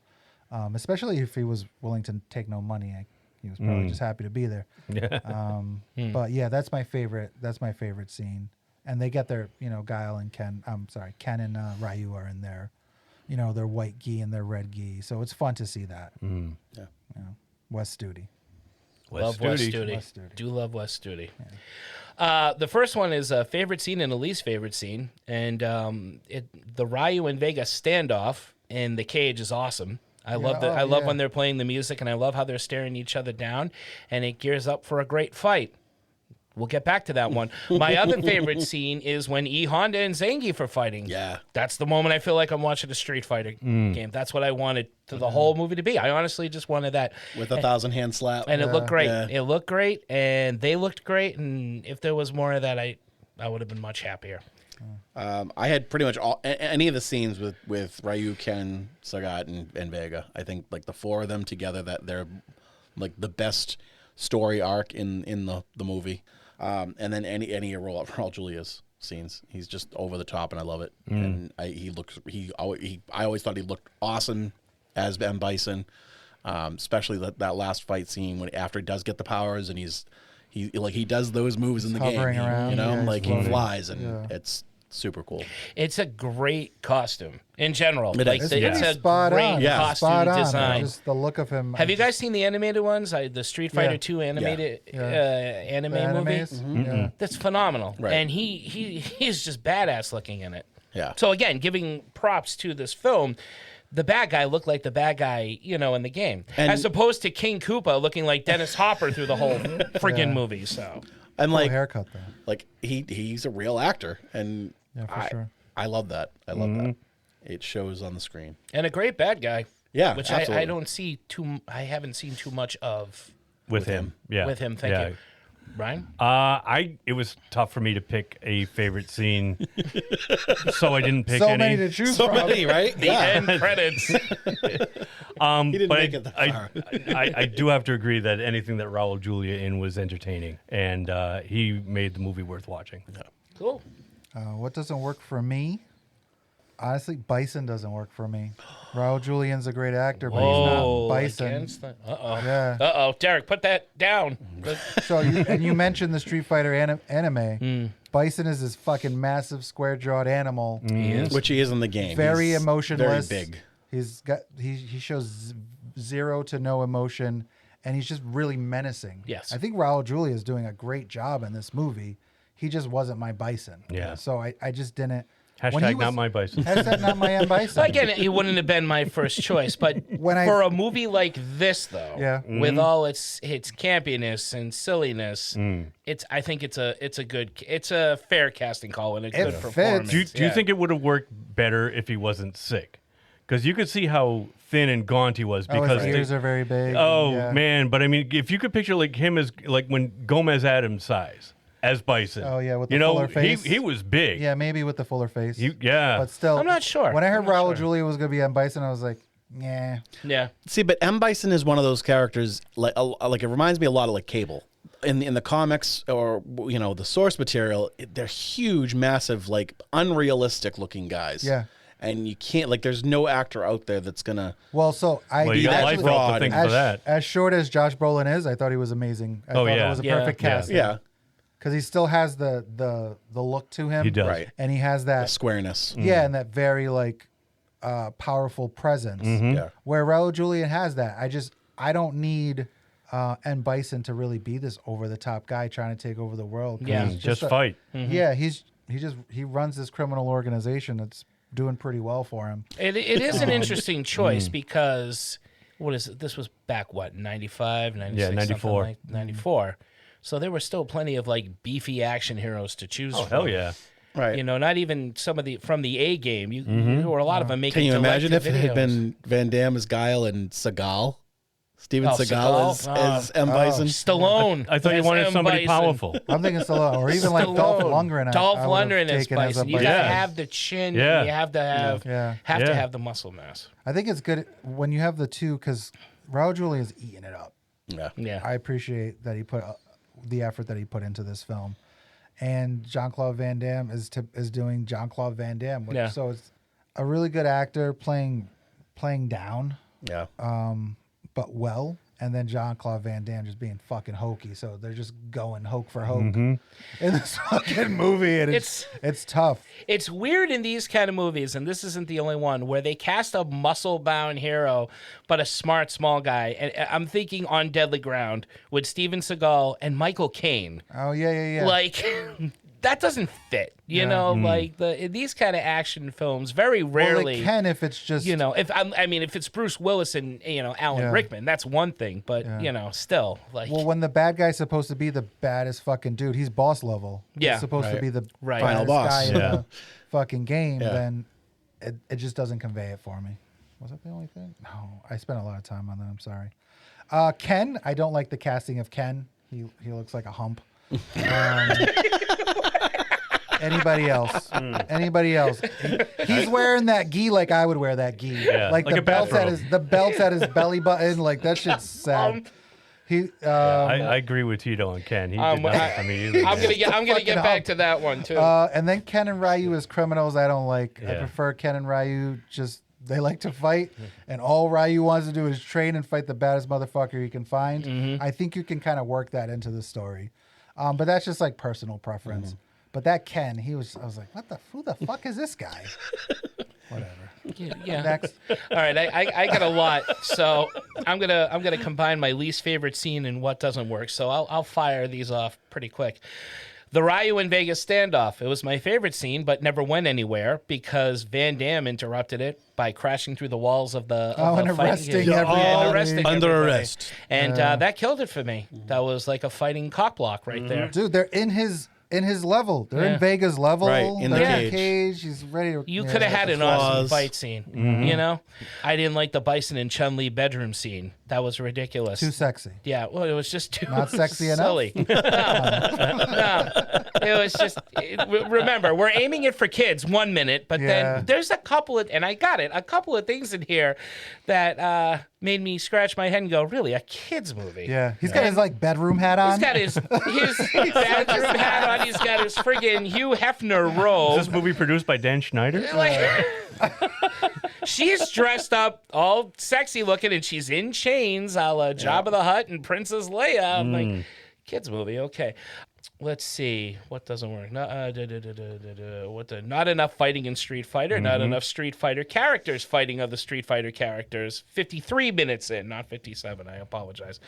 especially if he was willing to take no money. He was probably just happy to be there. But yeah, that's my favorite. That's my favorite scene. And they get their, Guile and Ken. Ken and Ryu are in there. Their white gi and their red gi. So it's fun to see that. Yeah. West Studi. Love West Studi. Do love West Studi. Yeah. The first one is a favorite scene and a least favorite scene. And the Ryu and Vega standoff in the cage is awesome. I love when they're playing the music, and I love how they're staring each other down, and it gears up for a great fight. We'll get back to that one. My other favorite scene is when E. Honda and Zangief are fighting. Yeah. That's the moment I feel like I'm watching a Street Fighter game. That's what I wanted the whole movie to be. I honestly just wanted that. With a 1,000-hand slap. And it looked great. Yeah. It looked great, and they looked great, and if there was more of that, I would have been much happier. I had pretty much any of the scenes with Ryu, Ken, Sagat, and Vega. I think like the four of them together, that they're like the best story arc in the movie. And then any of Raul Julia's scenes, he's just over the top, and I love it. And I always thought he looked awesome as M. Bison, especially that last fight scene when after he does get the powers and he does those moves in the game, around, he flies, and it's super cool. It's a great costume in general. It's a spot great on. costume Spot on. design. Just the look of him. Have you guys seen the animated ones? The Street Fighter 2 animated anime movie? Yeah. That's phenomenal. Right. And he's just badass looking in it. Yeah. So again, giving props to this film, the bad guy looked like the bad guy, in the game, as opposed to King Koopa looking like Dennis Hopper through the whole friggin' movie. So, and cool haircut though. Like he's a real actor, and sure. I love that. I love that. It shows on the screen. and a great bad guy. Yeah, which absolutely. I don't see I haven't seen too much of With him. Yeah. with him. Thank you, Brian. It was tough for me to pick a favorite scene, so I didn't pick So any. many to choose So from. many, right? The end credits. He didn't but make it that far. I do have to agree that anything that Raul Julia in was entertaining, and he made the movie worth watching. Cool. What doesn't work for me? Honestly, Bison doesn't work for me. Raul Julian's a great actor, but he's not Bison. Uh-oh. Yeah. Uh-oh. Derek, put that down. So you mentioned the Street Fighter anime. Bison is this fucking massive square-jawed animal. He is. Which he is in the game. Very He's emotionless. Very big. He shows zero to no emotion, and he's just really menacing. Yes. I think Raul Julia is doing a great job in this movie. He just wasn't my Bison. Yeah. So I just didn't. Hashtag not my Bison. Hashtag not my M. Bison. Again, he wouldn't have been my first choice, but for a movie like this, though, Yeah. with all its campiness and silliness, I think it's a fair casting call and a good performance. Do you think it would have worked better if he wasn't sick? Because you could see how thin and gaunt he was. Because his ears are very big. Oh yeah. man, but I mean, if you could picture like him as like when Gomez Adams size as Bison. Oh yeah, with the fuller face. he was big. Yeah, maybe with the fuller face. But still, I'm not sure. When I heard Raul Julia was going to be M. Bison, I was like, yeah. Yeah. See, but M. Bison is one of those characters like it reminds me a lot of like Cable. In the comics or the source material, they're huge, massive, like unrealistic looking guys. Yeah. And you can't there's no actor out there that's gonna. Well, so you got Liefeld to thank for that. As short as Josh Brolin is, I thought he was amazing. I thought it was a perfect cast. Yeah. Because he still has the look to him. He does. Right. And he has that The squareness. Yeah, and that very powerful presence. Yeah. Where Raul Julia has that. I don't need M. Bison to really be this over the top guy trying to take over the world. Yeah. He's Just fight. Yeah, he runs this criminal organization that's doing pretty well for him. It is an interesting choice because what is it? This was back 95, 96, Yeah, 94. 94. So there were still plenty of beefy action heroes to choose from. Hell yeah. Right. Not even some of from the A game. There were a lot of them making. Can you imagine if it had videos. been Van Damme as Guile and Seagal? Steven Seagal Seagal? as M. Bison? Stallone. I thought you as wanted M. somebody Bison. powerful. I'm thinking Stallone, or even like Dolph Lundgren. Dolph I would've Lundgren as taken as a Bison. You gotta Bison. have the chin. Yeah. And you have to have Yeah. to have the muscle mass. I think it's good when you have the two because Raul Julia is eating it up. Yeah. Yeah. I appreciate that he put the effort that he put into this film, and Jean-Claude Van Damme is doing Jean-Claude Van Damme. Yeah. So it's a really good actor playing down, Yeah. but well. And then Jean-Claude Van Damme just being fucking hokey. So they're just going hoke for hoke in this fucking movie. And it's tough. It's weird in these kind of movies, and this isn't the only one, where they cast a muscle-bound hero, but a smart, small guy. And I'm thinking On Deadly Ground with Steven Seagal and Michael Caine. Oh, yeah. That doesn't fit, in these kind of action films, very rarely. Well, it can if it's just... if it's Bruce Willis and, Alan Rickman, that's one thing, but, still. Well, when the bad guy's supposed to be the baddest fucking dude, he's boss level. Yeah. He's supposed to be the Final baddest boss. guy in Yeah. the fucking game, Yeah. then it just doesn't convey it for me. Was that the only thing? No, I spent a lot of time on that. I'm sorry. Ken, I don't like the casting of Ken. He looks like a hump. Anybody else? Anybody else? He's wearing that gi like I would wear that gi. Yeah, like like the a belts bathrobe. at his belly button. Like that shit's sad. He. I agree with Tito on Ken. He did nothing for me either. I'm gonna get back to that one too. And then Ken and Ryu as criminals, I don't like. I Yeah. prefer Ken and Ryu. Just they like to fight, and all Ryu wants to do is train and fight the baddest motherfucker he can find. I think you can kind of work that into the story, but that's just like personal preference. But that Ken, I was like, who the fuck is this guy? Whatever. Yeah. Next. All right, I got a lot, so I'm gonna combine my least favorite scene and what doesn't work. So I'll fire these off pretty quick. The Ryu and Vegas standoff. It was my favorite scene, but never went anywhere because Van Damme interrupted it by crashing through the walls of the and fighting arresting game. everybody. And arresting Under everybody. arrest. And that killed it for me. That was like a fighting cock block right there. Dude, they're in his level. They're Yeah. in Vega's level. Right, in the They're cage. He's ready to. You could have had an claws. awesome fight scene, I didn't like the Bison and Chun-Li bedroom scene. That was ridiculous. Too sexy. Yeah, well, it was just too Not sexy enough? silly. No, it was just. Remember, we're aiming it for kids 1 minute, but Yeah. then there's a couple of, and I got it, a couple of things in here that made me scratch my head and go, really, a kids movie? Yeah, he's got his like bedroom hat on. He's got his bathroom hat on. He's got his friggin' Hugh Hefner robe. Is this movie produced by Dan Schneider? She's dressed up all sexy looking and she's in chains a la Jabba the Hutt and Princess Leia. I'm like, kids movie, okay. let's see what doesn't work. Not enough fighting in Street Fighter. Not enough Street Fighter characters fighting other Street Fighter characters. 53 minutes in, not 57. I apologize.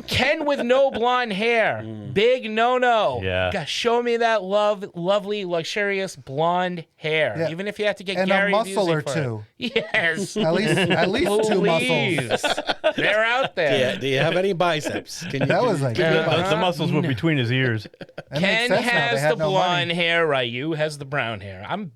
Ken with no blonde hair. Big no. Yeah. Gosh, show me that lovely, luxurious blonde hair. Yeah. Even if you have to get And Gary a muscle Busey or for two. It. Yes. At least two muscles. They're out there. Do you have any biceps? Can you, That was like The muscles were between his ears. that makes Ken sense now. They has had the no blonde money. hair. Ryu has the brown hair. I'm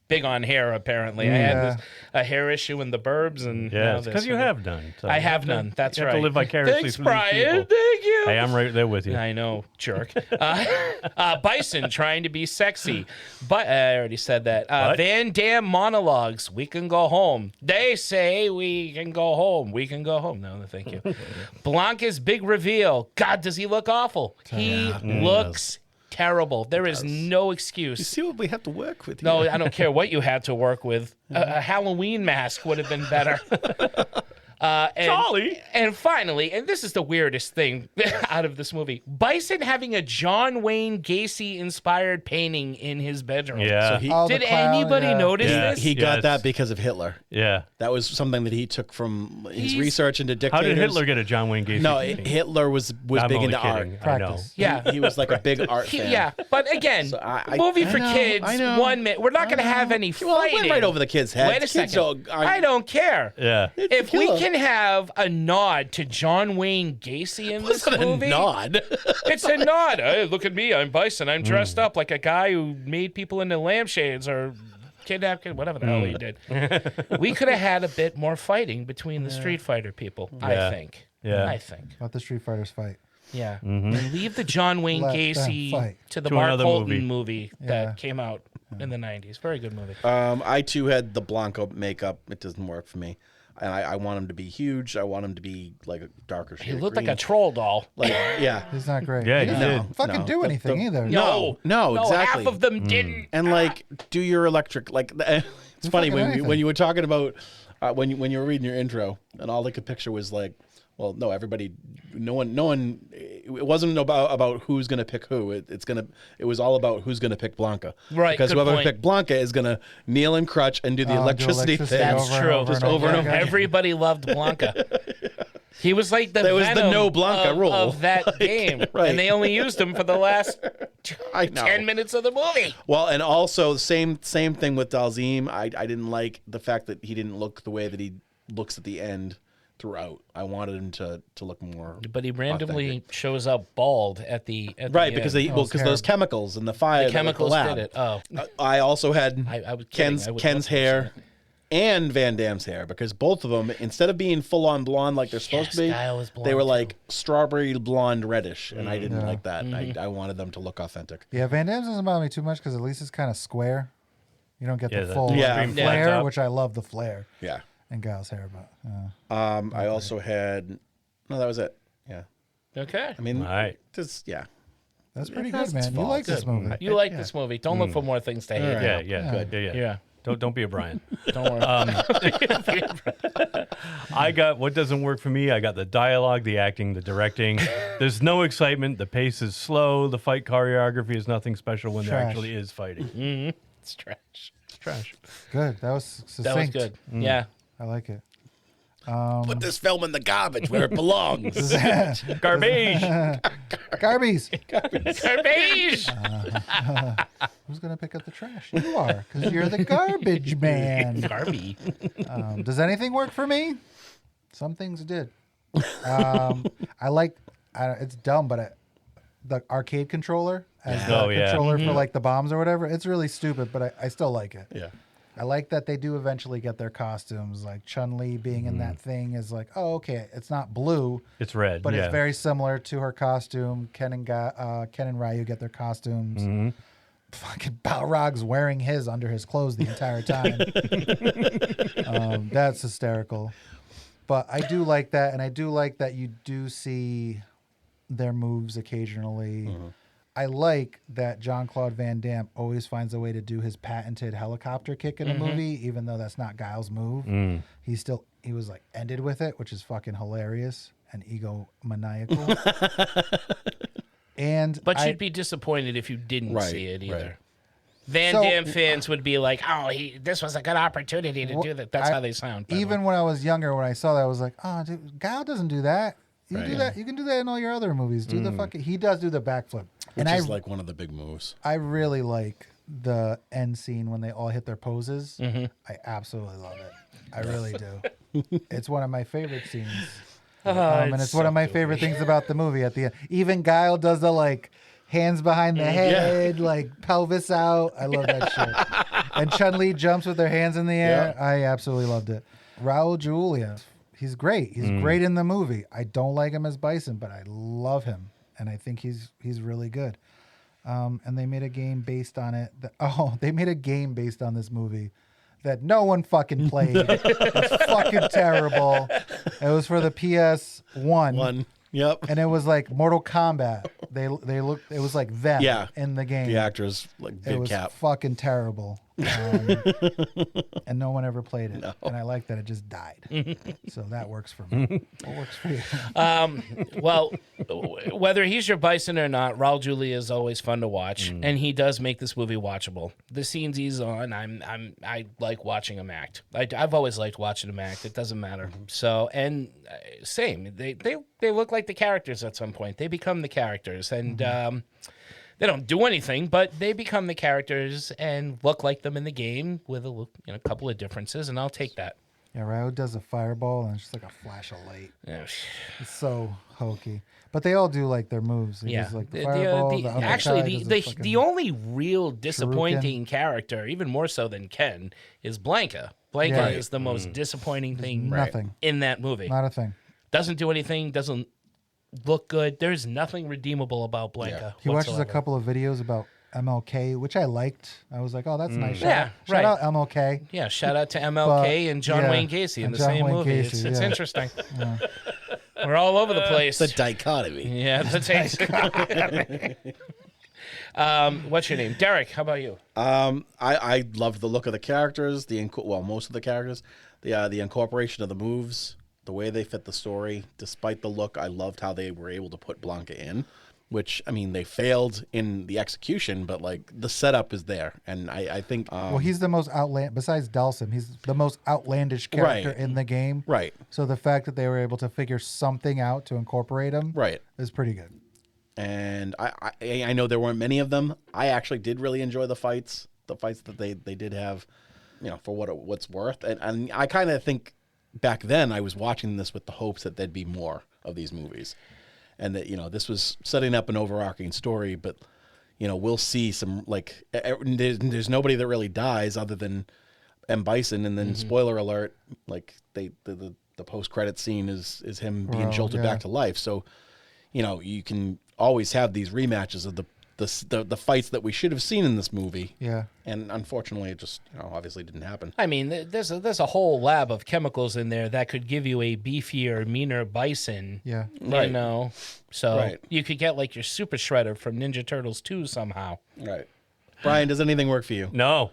big on hair, apparently. I had a hair issue in the Burbs, and Yeah, now it's this. because you have none. So I you have to- none. That's you right. have to live vicariously Thanks, through Brian. these people. Thank you. Hey, I'm right there with you. I know, jerk. Bison trying to be sexy, but I already said that. What? Van Damme monologues. We can go home. They say we can go home. We can go home. No, thank you. Blanca's big reveal. God, does he look awful? He looks terrible. There is no excuse. You see what we have to work with? No, here? I don't care what you had to work with. A Halloween mask would have been better. Charlie! And finally, and this is the weirdest thing out of this movie, Bison having a John Wayne Gacy-inspired painting in his bedroom. Yeah. So he- Oh, the Did clown, anybody yeah. notice Yeah. this? He got Yes. that because of Hitler. Yeah. That was something that he took from his He's- research into How dictators. did Hitler get a John Wayne Gacy? No, painting? Hitler was I'm big only into art. kidding. I know. Practice. Yeah. He was like a big art fan. Yeah, but again, So I- movie I for know, kids, I know, 1 minute. We're not going to have any Well, I fighting. went right over the kids' heads. Wait a Kids second. don't- I don't care. Yeah. If we Killer. can have a nod to John Wayne Gacy in this Wasn't a movie, nod. it's a nod. Hey, look at me, I'm Bison. I'm dressed up like a guy who made people into lampshades or kidnapped, whatever the hell he did. We could have had a bit more fighting between the Street Fighter people. Yeah. I think. Yeah. I think. Let the Street Fighters fight. Yeah. And leave the John Wayne Let them Gacy fight. to the To Mark another Holton movie. Yeah. that came out in the 90s. Very good movie. I too had the Blanco makeup. It doesn't work for me. And I want him to be huge. I want him to be like a darker shade. He of looked like green. a troll doll. Like, yeah. He's not great. Yeah, he he doesn't did. fucking No, do the- anything either. No, exactly. Half of them didn't. And like, do your electric. Like, it's funny fucking when anything. when you were talking about when you were reading your intro, and all they could picture was like, well, no, everybody, no one. It wasn't about who's gonna pick who. It was all about who's gonna pick Blanca. Right, Because good whoever point. picked Blanca is gonna kneel and crutch and do the Do electricity thing. That's over and true. over Just and over and over again. Everybody loved Blanca. He was like the That was the Venom no Blanca of, rule. of that game, right. and they only used him for the last I know. 10 minutes of the movie. Well, and also same thing with Dalzim. I didn't like the fact that he didn't look the way that he looks at the end throughout. I wanted him to look more. But he randomly authentic. shows up bald at the Right, the because end. because those chemicals and the fire. The chemicals that were did lab. it. Oh, I also had I was kidding. I would Ken's love to hair and Van Damme's hair, because both of them, instead of being full on blonde like they're supposed to be, Guile was they were blonde, like strawberry blonde reddish, and I didn't Yeah. like that. I wanted them to look authentic. Yeah, Van Damme's doesn't bother me too much because at least it's kind of square. You don't get Yeah, the the full extreme flat flare, top. which I love the flare Yeah. in Guile's hair. But I also had. No, that was it. Yeah. okay. I mean, All right. just yeah. that's pretty That's good, man. its You like fault. this movie. You like this movie. Don't look for more things to hate. Yeah, yeah. Good. Yeah, yeah. Yeah. Don't be a Brian. Don't worry. I got what doesn't work for me. I got the dialogue, the acting, the directing. There's no excitement. The pace is slow. The fight choreography is nothing special when there Trash. actually is fighting. It's trash. It's trash. Good. That was That was succinct. good. Yeah. I like it. Put this film in the garbage where it belongs. Garbage. Garbies. Garbage. Who's gonna pick up the trash? You are, because you're the garbage man. Garby. Does anything work for me? Some things did. I like. It's dumb, but the arcade controller as the Oh, yeah. controller for like the bombs or whatever. It's really stupid, but I still like it. Yeah. I like that they do eventually get their costumes. Like Chun-Li being in that thing is like, oh, okay, it's not blue, It's red. but yeah. it's very similar to her costume. Ken and Ryu get their costumes. Fucking Balrog's wearing his under his clothes the entire time. That's hysterical. But I do like that, and I do like that you do see their moves occasionally. I like that Jean-Claude Van Damme always finds a way to do his patented helicopter kick in a movie, even though that's not Guile's move. He was like ended with it, which is fucking hilarious and egomaniacal. But you'd be disappointed if you didn't see it either. Right. Van Damme fans would be like, "Oh, this was a good opportunity to do that." That's how they sound. Even when I was younger, when I saw that, I was like, "Oh, dude, Guile doesn't do that. You do that. You can do that in all your other movies. Do the fucking. He does do the backflip, Which is like one of the big moves. I really like the end scene when they all hit their poses. I absolutely love it. I really do. It's one of my favorite scenes. And it's one of my favorite things about the movie. At the end, even Guile does the like hands behind the head, like pelvis out. I love that shit. And Chun-Li jumps with her hands in the air. I absolutely loved it. Raul Julia, he's great. He's great in the movie. I don't like him as Bison, but I love him, and I think he's really good. And they made a game based on it. They made a game based on this movie that no one fucking played. It's fucking terrible. It was for the PS1. Yep. And it was like Mortal Kombat. They looked. It was like them in the game. The actors like big it was cap. fucking terrible. And no one ever played it. No. And I like that it just died. So that works for me. What works for you? Well, whether he's your Bison or not, Raul Julia is always fun to watch, and he does make this movie watchable. The scenes he's on, I like watching him act. I've always liked watching him act. It doesn't matter. So, and same, they look like the characters at some point. They become the characters, and they don't do anything, but they become the characters and look like them in the game with a couple of differences, and I'll take that. Yeah, Ryo does a fireball, and it's just like a flash of light. Yeah. It's so hokey. But they all do like their moves. He does, like, the fireball, the only real disappointing character, even more so than Ken, is Blanca. Blanca is the most disappointing thing in that movie. Not a thing. Doesn't do anything, doesn't look good. There's nothing redeemable about Blanca. He watches a couple of videos about MLK, which I liked. I was like, oh, that's nice. Yeah, shout out MLK. Yeah, shout out to MLK and John Wayne Gacy in the same movie. It's interesting. We're all over the place. The dichotomy. Yeah, the dichotomy. What's your name? Derek, how about you? I love the look of the characters, most of the characters, the incorporation of the moves, the way they fit the story. Despite the look, I loved how they were able to put Blanca in, which, I mean, they failed in the execution, but like the setup is there. And I think... well, he's the most besides Dalsim, he's the most outlandish character in the game. Right. So the fact that they were able to figure something out to incorporate him is pretty good. And I know there weren't many of them. I actually did really enjoy the fights that they did have, for what's worth. And I kind of think back then I was watching this with the hopes that there'd be more of these movies, and that this was setting up an overarching story. But we'll see some there's nobody that really dies other than M. Bison, and then spoiler alert, like the post credit scene is him being jolted back to life. So you can always have these rematches of the fights that we should have seen in this movie. Yeah. And unfortunately, it just obviously didn't happen. I mean, there's a whole lab of chemicals in there that could give you a beefier, meaner Bison. Yeah. So you could get like your Super Shredder from Ninja Turtles 2 somehow. Right. Brian, does anything work for you? No.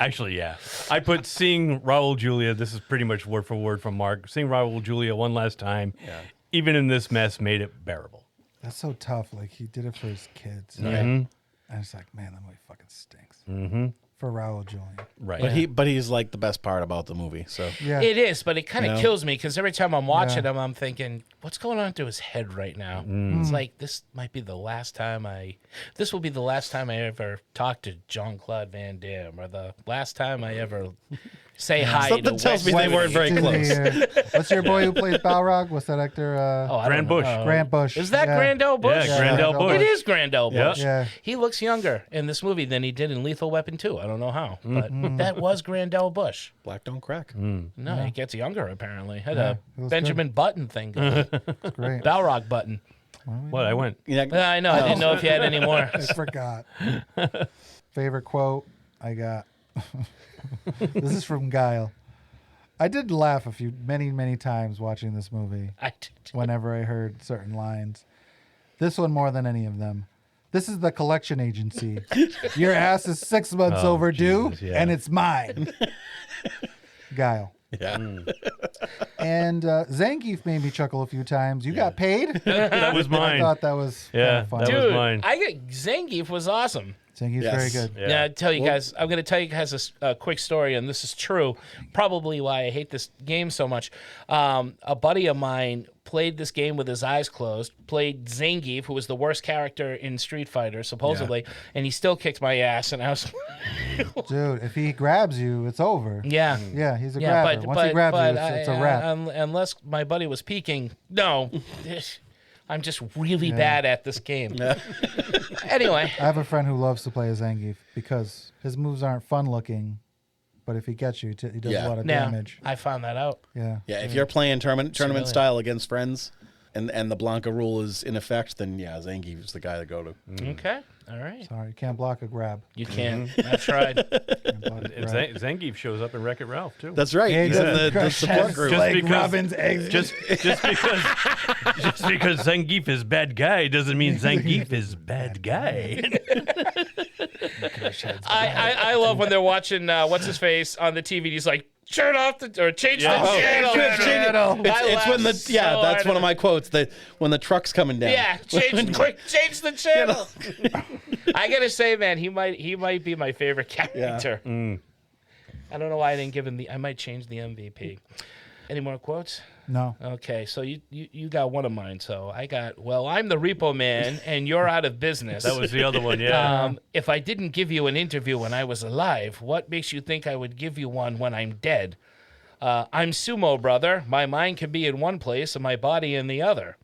Actually, yeah. I put seeing Raul Julia, this is pretty much word for word from Mark, seeing Raul Julia one last time, even in this mess, made it bearable. That's so tough. Like, he did it for his kids. Mm-hmm. And it's like, man, that movie fucking stinks. Mm-hmm. For Raul Julia. Right. But he's like the best part about the movie. So it is, but it kind of kills me because every time I'm watching him, I'm thinking, what's going on through his head right now? It's like, this might be the last time this will be the last time I ever talk to Jean-Claude Van Damme, or the last time I ever say hi Something to tells Wes me they weren't very close. What's your boy who plays Balrog? What's that actor? Grant Bush. Grant Bush. Is that Grandel Bush? Yeah, Grandel Bush. It is Grandel Bush. Yeah. He looks younger in this movie than he did in Lethal Weapon 2. I don't know how, but that was Grandel Bush. Black don't crack. No, he gets younger, apparently. Had a Benjamin Button thing going. It's great. Balrog Button. What? I went. I know. I didn't know if you had any more. I forgot. Favorite quote I got. This is from Guile. I did laugh many times watching this movie. I did. Whenever I heard certain lines. This one more than any of them. This is the collection agency. Your ass is 6 months overdue, Jesus, yeah. and it's mine. Guile. Yeah. And Zangief made me chuckle a few times. You got paid? That was mine. I thought that was Yeah, fun. that was Dude, mine. Zangief was awesome. Zangief's very good. Yeah, I tell you guys, I'm going to tell you guys a quick story, and this is true. Probably why I hate this game so much. A buddy of mine played this game with his eyes closed, played Zangief, who was the worst character in Street Fighter, supposedly, and he still kicked my ass, and I was... Dude, if he grabs you, it's over. Yeah. Yeah, he's a grabber. Once he grabs you, it's a wrap. Unless my buddy was peeking, no. I'm just really bad at this game. Anyway. I have a friend who loves to play as Zangief because his moves aren't fun looking, but if he gets you, he does a lot of damage. I found that out. Yeah. Yeah, if you're playing tournament style against friends and the Blanca rule is in effect, then Zangief is the guy to go to. Okay. All right. Sorry, you can't block a grab. You can. I've tried. Zangief shows up in Wreck-It Ralph, too. That's right. Yeah, He's in the support group. Robin's eggs. Just because Zangief is bad guy doesn't mean Zangief is bad guy. I love when they're watching what's his face on the TV. He's like, turn off or change the channel. It's when that's one of my quotes. That when the truck's coming down. Yeah, change the channel. I gotta say, man, he might be my favorite character. Yeah. I don't know why I didn't give him I might change the MVP. Any more quotes? No. Okay, so you got one of mine. So I got, I'm the Repo Man, and you're out of business. That was the other one, yeah. If I didn't give you an interview when I was alive, what makes you think I would give you one when I'm dead? I'm Sumo, brother. My mind can be in one place and my body in the other.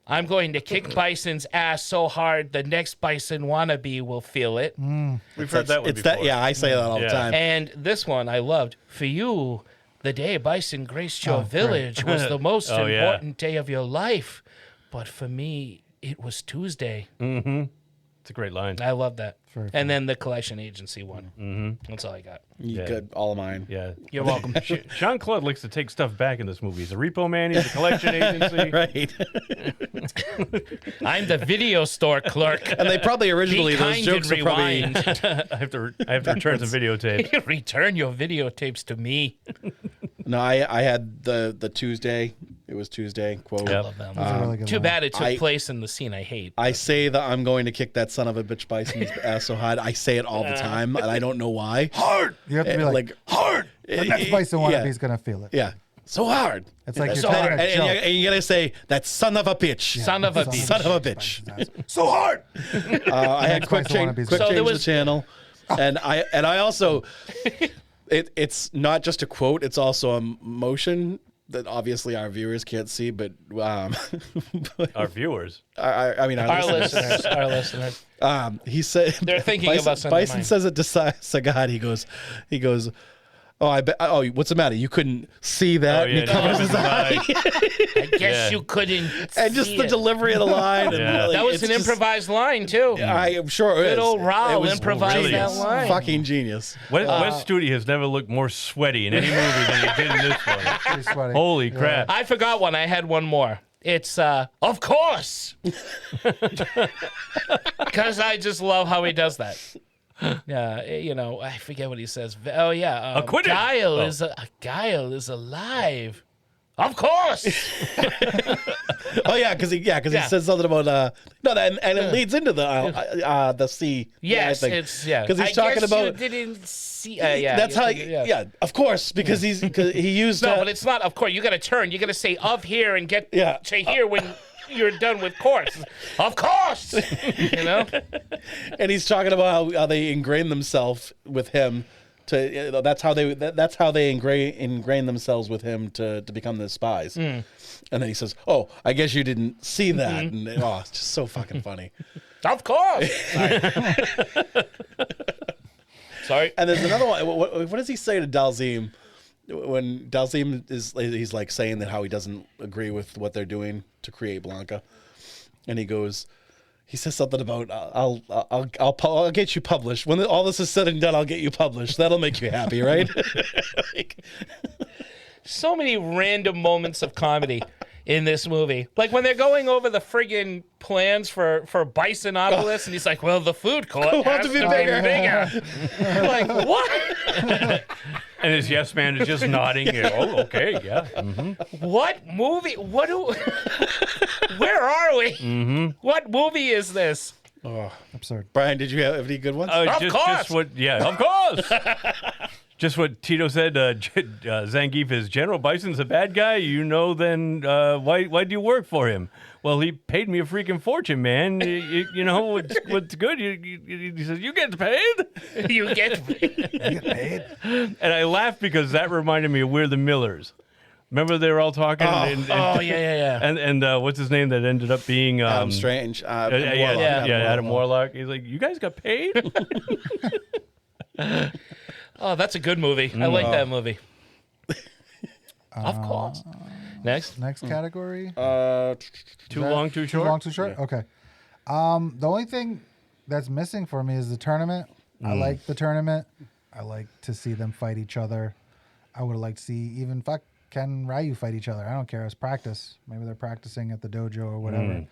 I'm going to kick Bison's ass so hard the next Bison wannabe will feel it. We've heard that one before. I say that all the time. And this one I loved. For you, the day Bison graced your village was the most important day of your life. But for me, it was Tuesday. Mm-hmm. It's a great line. I love that. And then the collection agency one. Mm-hmm. That's all I got. Good. All of mine. Yeah. You're welcome. Jean-Claude likes to take stuff back in this movie. He's a repo man. He's a collection agency. Right. I'm the video store clerk. And they probably originally, those jokes are probably... I have to return some videotapes. Return your videotapes to me. No, I had the Tuesday. It was Tuesday quote. I love them. Too bad it took place in the scene I hate. I say that I'm going to kick that son of a bitch Bison's ass so hard. I say it all the time, and I don't know why. Hard. You have to be like hard. The next Bison wannabe's gonna feel it. Yeah. So hard. It's like you're so telling hard. a joke. And you gotta say that son of a bitch. Yeah. Son of a bitch. Son of a bitch. So hard. I had quick change the channel, and I also it's not just a quote. It's also a motion that obviously our viewers can't see, but our viewers. I mean our listeners. Our listeners. He said they're thinking Bison, of us. Bison says it to Sagat. He goes. Oh, I bet. Oh, what's the matter? You couldn't see that? And he covers his eye. I guess you couldn't. And just the delivery of the line. And really, that was an improvised line too. I am sure it is. Good old Raul improvised that line. Fucking genius. Wes Studi has never looked more sweaty in any movie than he did in this one. Holy crap! I forgot one. I had one more. It's of course, because I just love how he does that. I forget what he says. Oh yeah, Guile is alive. Of course. Oh yeah, because he says something about and it leads into the sea. Yes, because he's talking about. You didn't see. That's how. Yeah, of course, because he used. No, but it's not. Of course, you got to turn. You got to say of here and get to here when. You're done with course. Of course. And he's talking about how they ingrain themselves with him that's how they ingrain themselves with him to become the spies. And then he says, "Oh, I guess you didn't see that." And it's just so fucking funny. Of course. Sorry. And there's another one. What does he say to Dhalsim? When Dhalsim he's like saying that how he doesn't agree with what they're doing to create Blanca, and he says something about I'll get you published when all this is said and done. I'll get you published. That'll make you happy, right? So many random moments of comedy in this movie, like when they're going over the friggin' plans for Bisonopolis, and he's like, "Well, the food court has to be bigger." Like what? And his yes man is just nodding. Oh, okay, yeah. What movie? Where are we? What movie is this? Absurd. Brian, did you have any good ones? Of course. Of course. Just what Tito said. Zangief is General Bison's a bad guy. You know, then why do you work for him? Well, he paid me a freaking fortune, man. You know what's good? He says you get paid. You get paid. You get paid. And I laughed because that reminded me of We're the Millers. Remember they were all talking. Yeah. And what's his name that ended up being Adam Strange. Adam Warlock. He's like, you guys got paid. Oh, that's a good movie. I like that movie. Of course. Next Category. Too long, too short. Too long, too short. Yeah. Okay. The only thing that's missing for me is the tournament. I like the tournament. I like to see them fight each other. I would like to see even Ken Ryu fight each other. I don't care. It's practice. Maybe they're practicing at the dojo or whatever.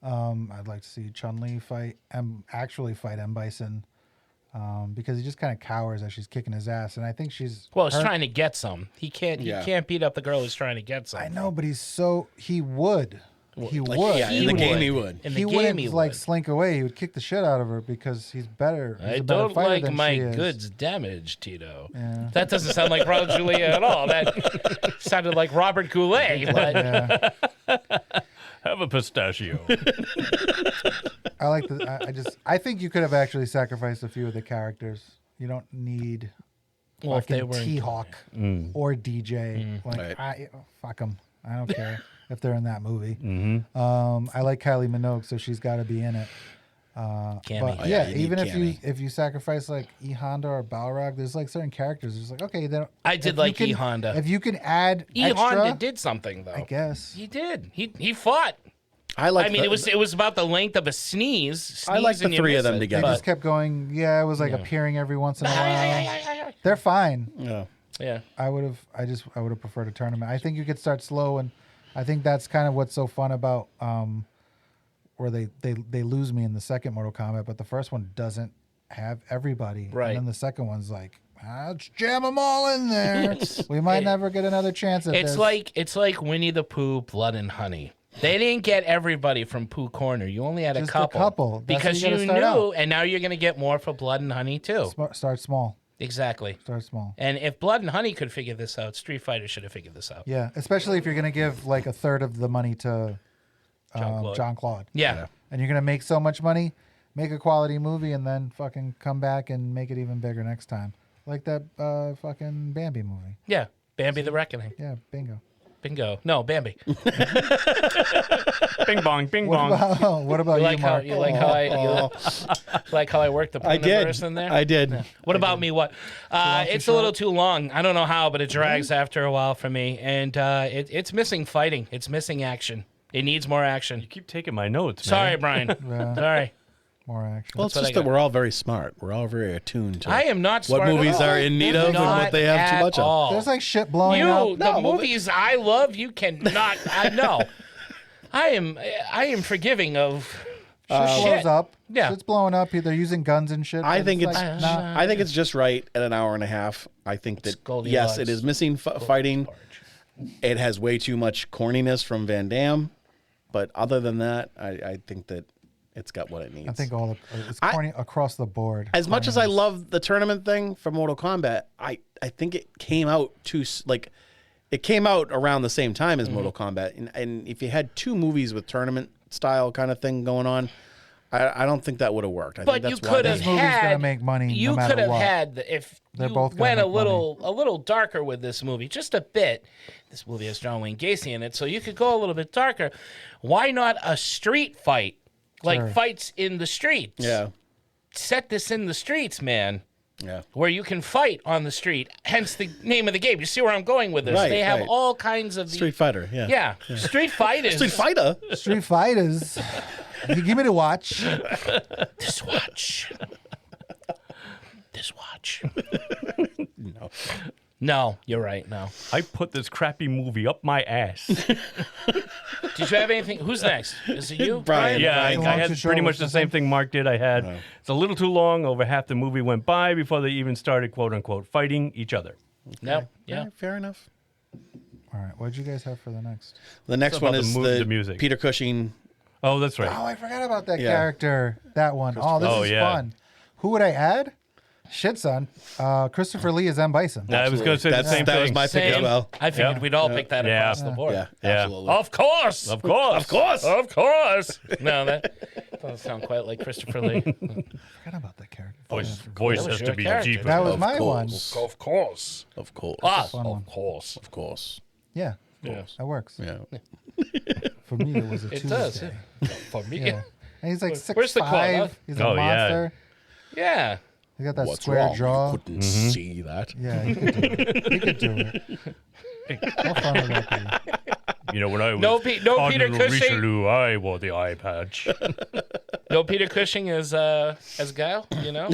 I'd like to see Chun-Li actually fight M. Bison. Because he just kind of cowers as she's kicking his ass, and I think she's he's trying to get some. He can't beat up the girl who's trying to get some. I know, but he would. He would. Yeah, in the game he would. In the game wouldn't he like would. slink away. He would kick the shit out of her because he's better. He's I a better don't fighter like than my she is. goods damaged, Tito. Yeah. That doesn't sound like Raul Julia at all. That sounded like Robert Goulet. But Yeah. Have a pistachio. I like the. I think you could have actually sacrificed a few of the characters. You don't need if they fucking were T-Hawk or DJ. Fuck them. I don't care if they're in that movie. I like Kylie Minogue, so she's got to be in it. But you need even Cammy. if you sacrifice like E Honda or Balrog, there's like certain characters. It's like okay, then I did like E Honda. If you can add E extra, Honda did something though. I guess He did. He fought. I like. it was about the length of a sneeze. I like the and you three of miss them it, they together. just kept going. Yeah, it was like appearing every once in a while. They're fine. Yeah. I would have preferred a tournament. I think you could start slow, and I think that's kind of what's so fun about where they lose me in the second Mortal Kombat, but the first one doesn't have everybody, Right. And then the second one's like, let's jam them all in there. We might never get another chance at this. It's like Winnie the Pooh, Blood and Honey. They didn't get everybody from Pooh Corner. You only had Just a couple. That's Because how you you knew, gotta start out. and now you're going to get more for Blood and Honey too. Start small. Exactly. Start small. And if Blood and Honey could figure this out, Street Fighter should have figured this out. Yeah, especially if you're gonna give like a third of the money to John Claude. Yeah. And you're gonna make so much money, make a quality movie, and then fucking come back and make it even bigger next time, like that fucking Bambi movie. Yeah. Bambi the Reckoning. Yeah, bingo. Bingo. No, Bambi. Bing bong, bing What bong. about you, Mark? You like how I worked the I did. Puniverse in there? I did. Yeah. What about me? What? It's a little too long. I don't know how, but it drags after a while for me, and it's missing fighting. It's missing action. It needs more action. You keep taking my notes, man. Sorry, Brian. Yeah. Sorry. More action. Well, it's what just I that got. we're all very smart. We're all very attuned to I am not what smart at movies all. are in need of and what they have too Not much at of. all. There's like shit blowing up. The movies I love, you cannot. I know. I am forgiving of Shit shit. blows up. Yeah. Shit's blowing up. They're using guns and shit. I but think it's like, nah. I think it's just right at an hour and a half. I think that Goldilocks. yes, it is missing fighting. It has way too much corniness from Van Damme, but other than that, I think that it's got what it needs. I think it's corny across the board. As much as I love the tournament thing for Mortal Kombat, I think it came out it came out around the same time as Mortal Kombat, and if you had two movies with tournament style kind of thing going on, I don't think that would have worked. I But think that's you could why have This movie's had. gonna make money You no matter could have what. had if They're you both gonna went a make little darker with this movie, just a bit. This movie has John Wayne Gacy in it, so you could go a little bit darker. Why not a street fight, like Sure. fights in the streets? Yeah, Set this in the streets, man. yeah. Where you can fight on the street, hence the name of the game. You see where I'm going with this? Right, they have right. all kinds of Street Fighter. Yeah. Yeah, Street Fighters. Street Fighter. Street Fighters. You give me the watch. This watch. This watch. No. No, you're right. No. I put this crappy movie up my ass. Did you have anything? Who's next? Is it you, Brian. Yeah, I Too long, had too short, pretty much what's the the same thing? thing Mark did. I had it's a little too long. Over half the movie went by before they even started, quote unquote, fighting each other. No, yeah. Fair enough. All right, what did you guys have for the next? The next It's one about is the music. Peter Cushing. Oh, that's right. Oh, I forgot about that Yeah. character. That one. Oh, this Oh, is yeah. fun. Who would I add? Shit, son. Christopher Lee as M. Bison. I was going to say the same that thing. was my pick as Same. well. I figured Yeah. we'd all pick that Yeah. across the board. Yeah, Yeah. absolutely. Of course. Of course. Of course. Of course. No, that doesn't sound quite like Christopher Lee. Forgot about that character. Voice That was has to your be character. cheaper. That was Of my one. course. Of course. Of course. Ah, fun one. of course. Of course. Yeah, Yeah. that works. Yeah. For me, it was a It Tuesday. does. Yeah. For me. Yeah. And he's like Where's the 6'5". quote, huh? He's a Oh, yeah. monster. Yeah. He got that What's square wrong? jaw. You couldn't see that. Yeah, he could do it. He could do it. How fun would that be? You know, when I was No Peter Cardinal Cushing. Richelieu, I wore the eye patch. No Peter Cushing as Guile, you know?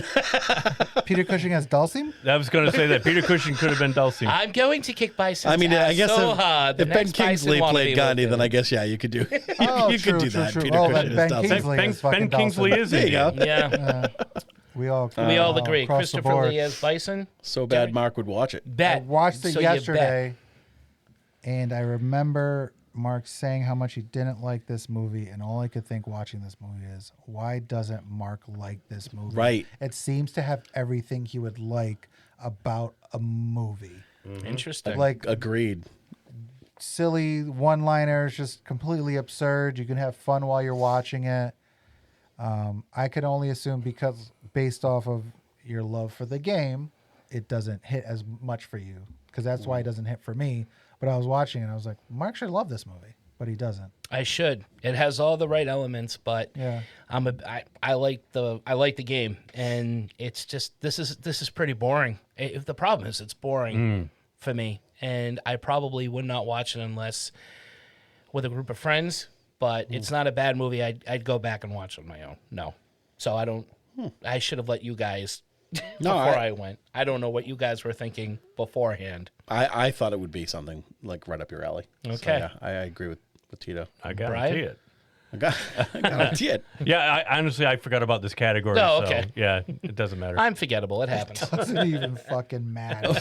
Peter Cushing as Dulcine? I was going to say that Peter Cushing could have been Dulcie. I'm going to kick Bison. I mean, I guess so hard. if Ben Kingsley played Gandhi, then I guess, yeah, you could do Oh, you true, could do true, that. true. Peter Oh, Cushing Ben is Dulcie. Kingsley Ben, is fucking Ben Kingsley Dulcine. is There you Indian. go. Yeah. We all agree. across the Christopher board. Lee as Bison. So bad Mark would watch it. I Bet. watched it So you bet. yesterday, and I remember Mark saying how much he didn't like this movie, and all I could think watching this movie is, why doesn't Mark like this movie? Right. It seems to have everything he would like about a movie. Interesting. Like Agreed. silly one-liners, just completely absurd. You can have fun while you're watching it. I could only assume because based off of your love for the game, it doesn't hit as much for you, because that's why it doesn't hit for me. But I was watching it and I was like, Mark should love this movie, but he doesn't. I should. It has all the right elements, but Yeah. I like the game, and it's just this is pretty boring. The problem is it's boring for me, and I probably would not watch it unless with a group of friends. But it's not a bad movie. I'd go back and watch it on my own. No, so I don't. I should have let you guys before I went. I don't know what you guys were thinking beforehand. I thought it would be something like right up your alley. Okay. So, yeah, I agree with Tito. I guarantee Brian? it. I guarantee it. Yeah, honestly, I forgot about this category. Oh, so, okay. yeah, it doesn't matter. I'm forgettable. It happens. Doesn't even fucking matter.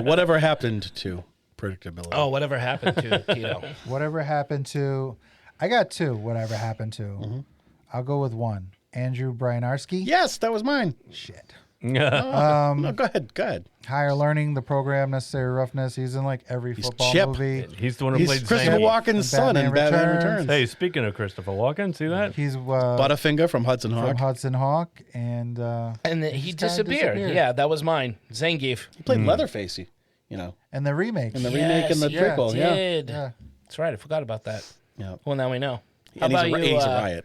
Whatever happened to predictability? Oh, whatever happened to Tito? Whatever happened to... I got two, whatever happened to. I'll go with one. Andrew Bryanarski. Yes, that was mine. Shit. No, go ahead. Higher Learning, The Program, Necessary Roughness. He's in like every football Chip. movie. He's the one who He's played Christopher Zangief. Walken's son in Batman Returns. Hey, speaking of Christopher Walken, see that? He's Butterfinger from Hudson Hawk. from Hudson Hawk, and And he just kinda disappeared. Yeah, that was mine. Zangief. He played Leatherface, you know. and the remake. And the remake and the Yes, prequel, he yeah. did. Yeah. That's right. I forgot about that. Yeah. Well, now we know. How And about he's a, you? he's a riot.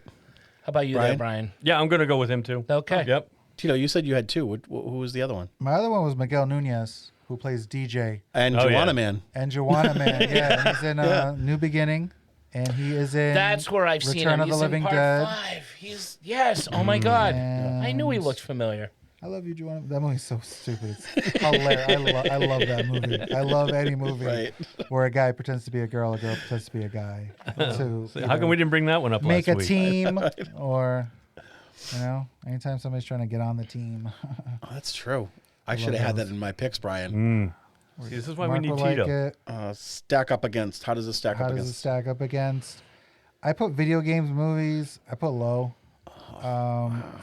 How about you, there, Brian? Yeah, I'm going to go with him too. Okay. Yep. Tito, you said you had two. Who was the other one? My other one was Miguel Nunez, who plays DJ. And Oh, Joanna yeah. Man. And Joanna Man, yeah. And he's in New Beginning, and he is in That's where I've seen Return him. of the He's Living in part Dead. 5. Yes. Oh my God. I knew he looked familiar. I love you, Joanna. That movie's so stupid. It's hilarious. I love that movie. I love any movie Right. where a guy pretends to be a girl pretends to be a guy. To How come we didn't bring that one up make last a week? team, or anytime somebody's trying to get on the team. Oh, that's true. I should have had that in my picks, Brian. See, this is why Mark we need will like Tito. it. Stack up against. How does it stack How up does it against? stack up against? I put video games, movies. I put low,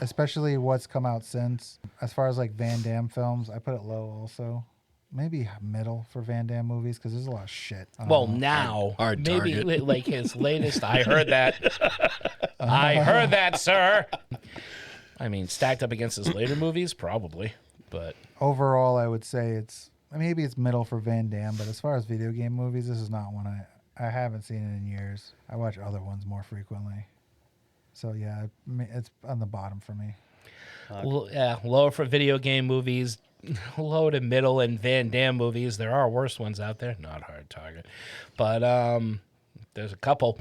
especially what's come out since. As far as like Van Damme films, I put it low also. Maybe middle for Van Damme movies because there's a lot of shit. Well, now Our maybe target. like his latest. I heard that. I heard that, sir. I mean, stacked up against his later movies, probably. But Overall, I would say maybe it's middle for Van Damme, but as far as video game movies, this is not one I haven't seen it in years. I watch other ones more frequently. So yeah, it's on the bottom for me. lower for video game movies, low to middle in Van Damme movies. There are worse ones out there. Not hard target, but there's a couple.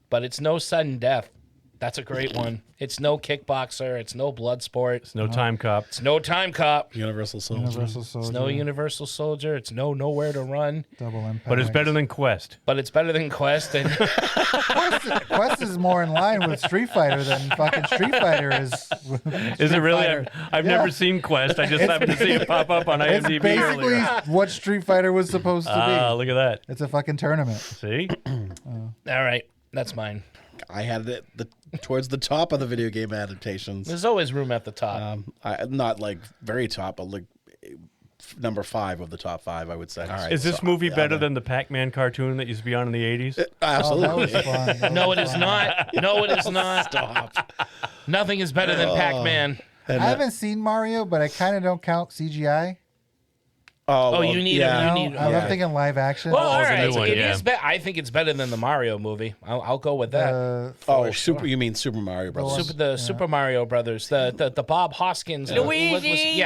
But it's no sudden death. That's a great one. It's no Kickboxer. It's no Bloodsport. It's no Time Cop. It's no Time Cop. Universal Soldier. Universal Soldier. It's no Universal Soldier. It's no Nowhere to Run. Double Impact. But it's better than Quest. But it's better than Quest. And Quest is more in line with Street Fighter than fucking Street Fighter is. Is it really? Fighter. I've Yeah. never seen Quest. I just happened to see it pop up on It's IMDb basically earlier. what Street Fighter was supposed to be. Ah, look at that. It's a fucking tournament. See? all right, that's mine. I had it towards the top of the video game adaptations. There's always room at the top. Not like very top, but like number 5 of the top 5, I would say. All right. Is this so, movie yeah, better than the Pac-Man cartoon that used to be on in the 80s? Absolutely. That was fun. That No, was it is fun. not. No, it is not. Stop. Nothing is better than Pac-Man. I haven't seen Mario, but I kind of don't count CGI. Oh, you need yeah. him. You need I'm him. thinking live action. Well, all it's a right. new one, It yeah. is I think it's better than the Mario movie. I'll go with that. Oh, You mean Super Mario Brothers? Super Mario Brothers, the Bob Hoskins, Luigi,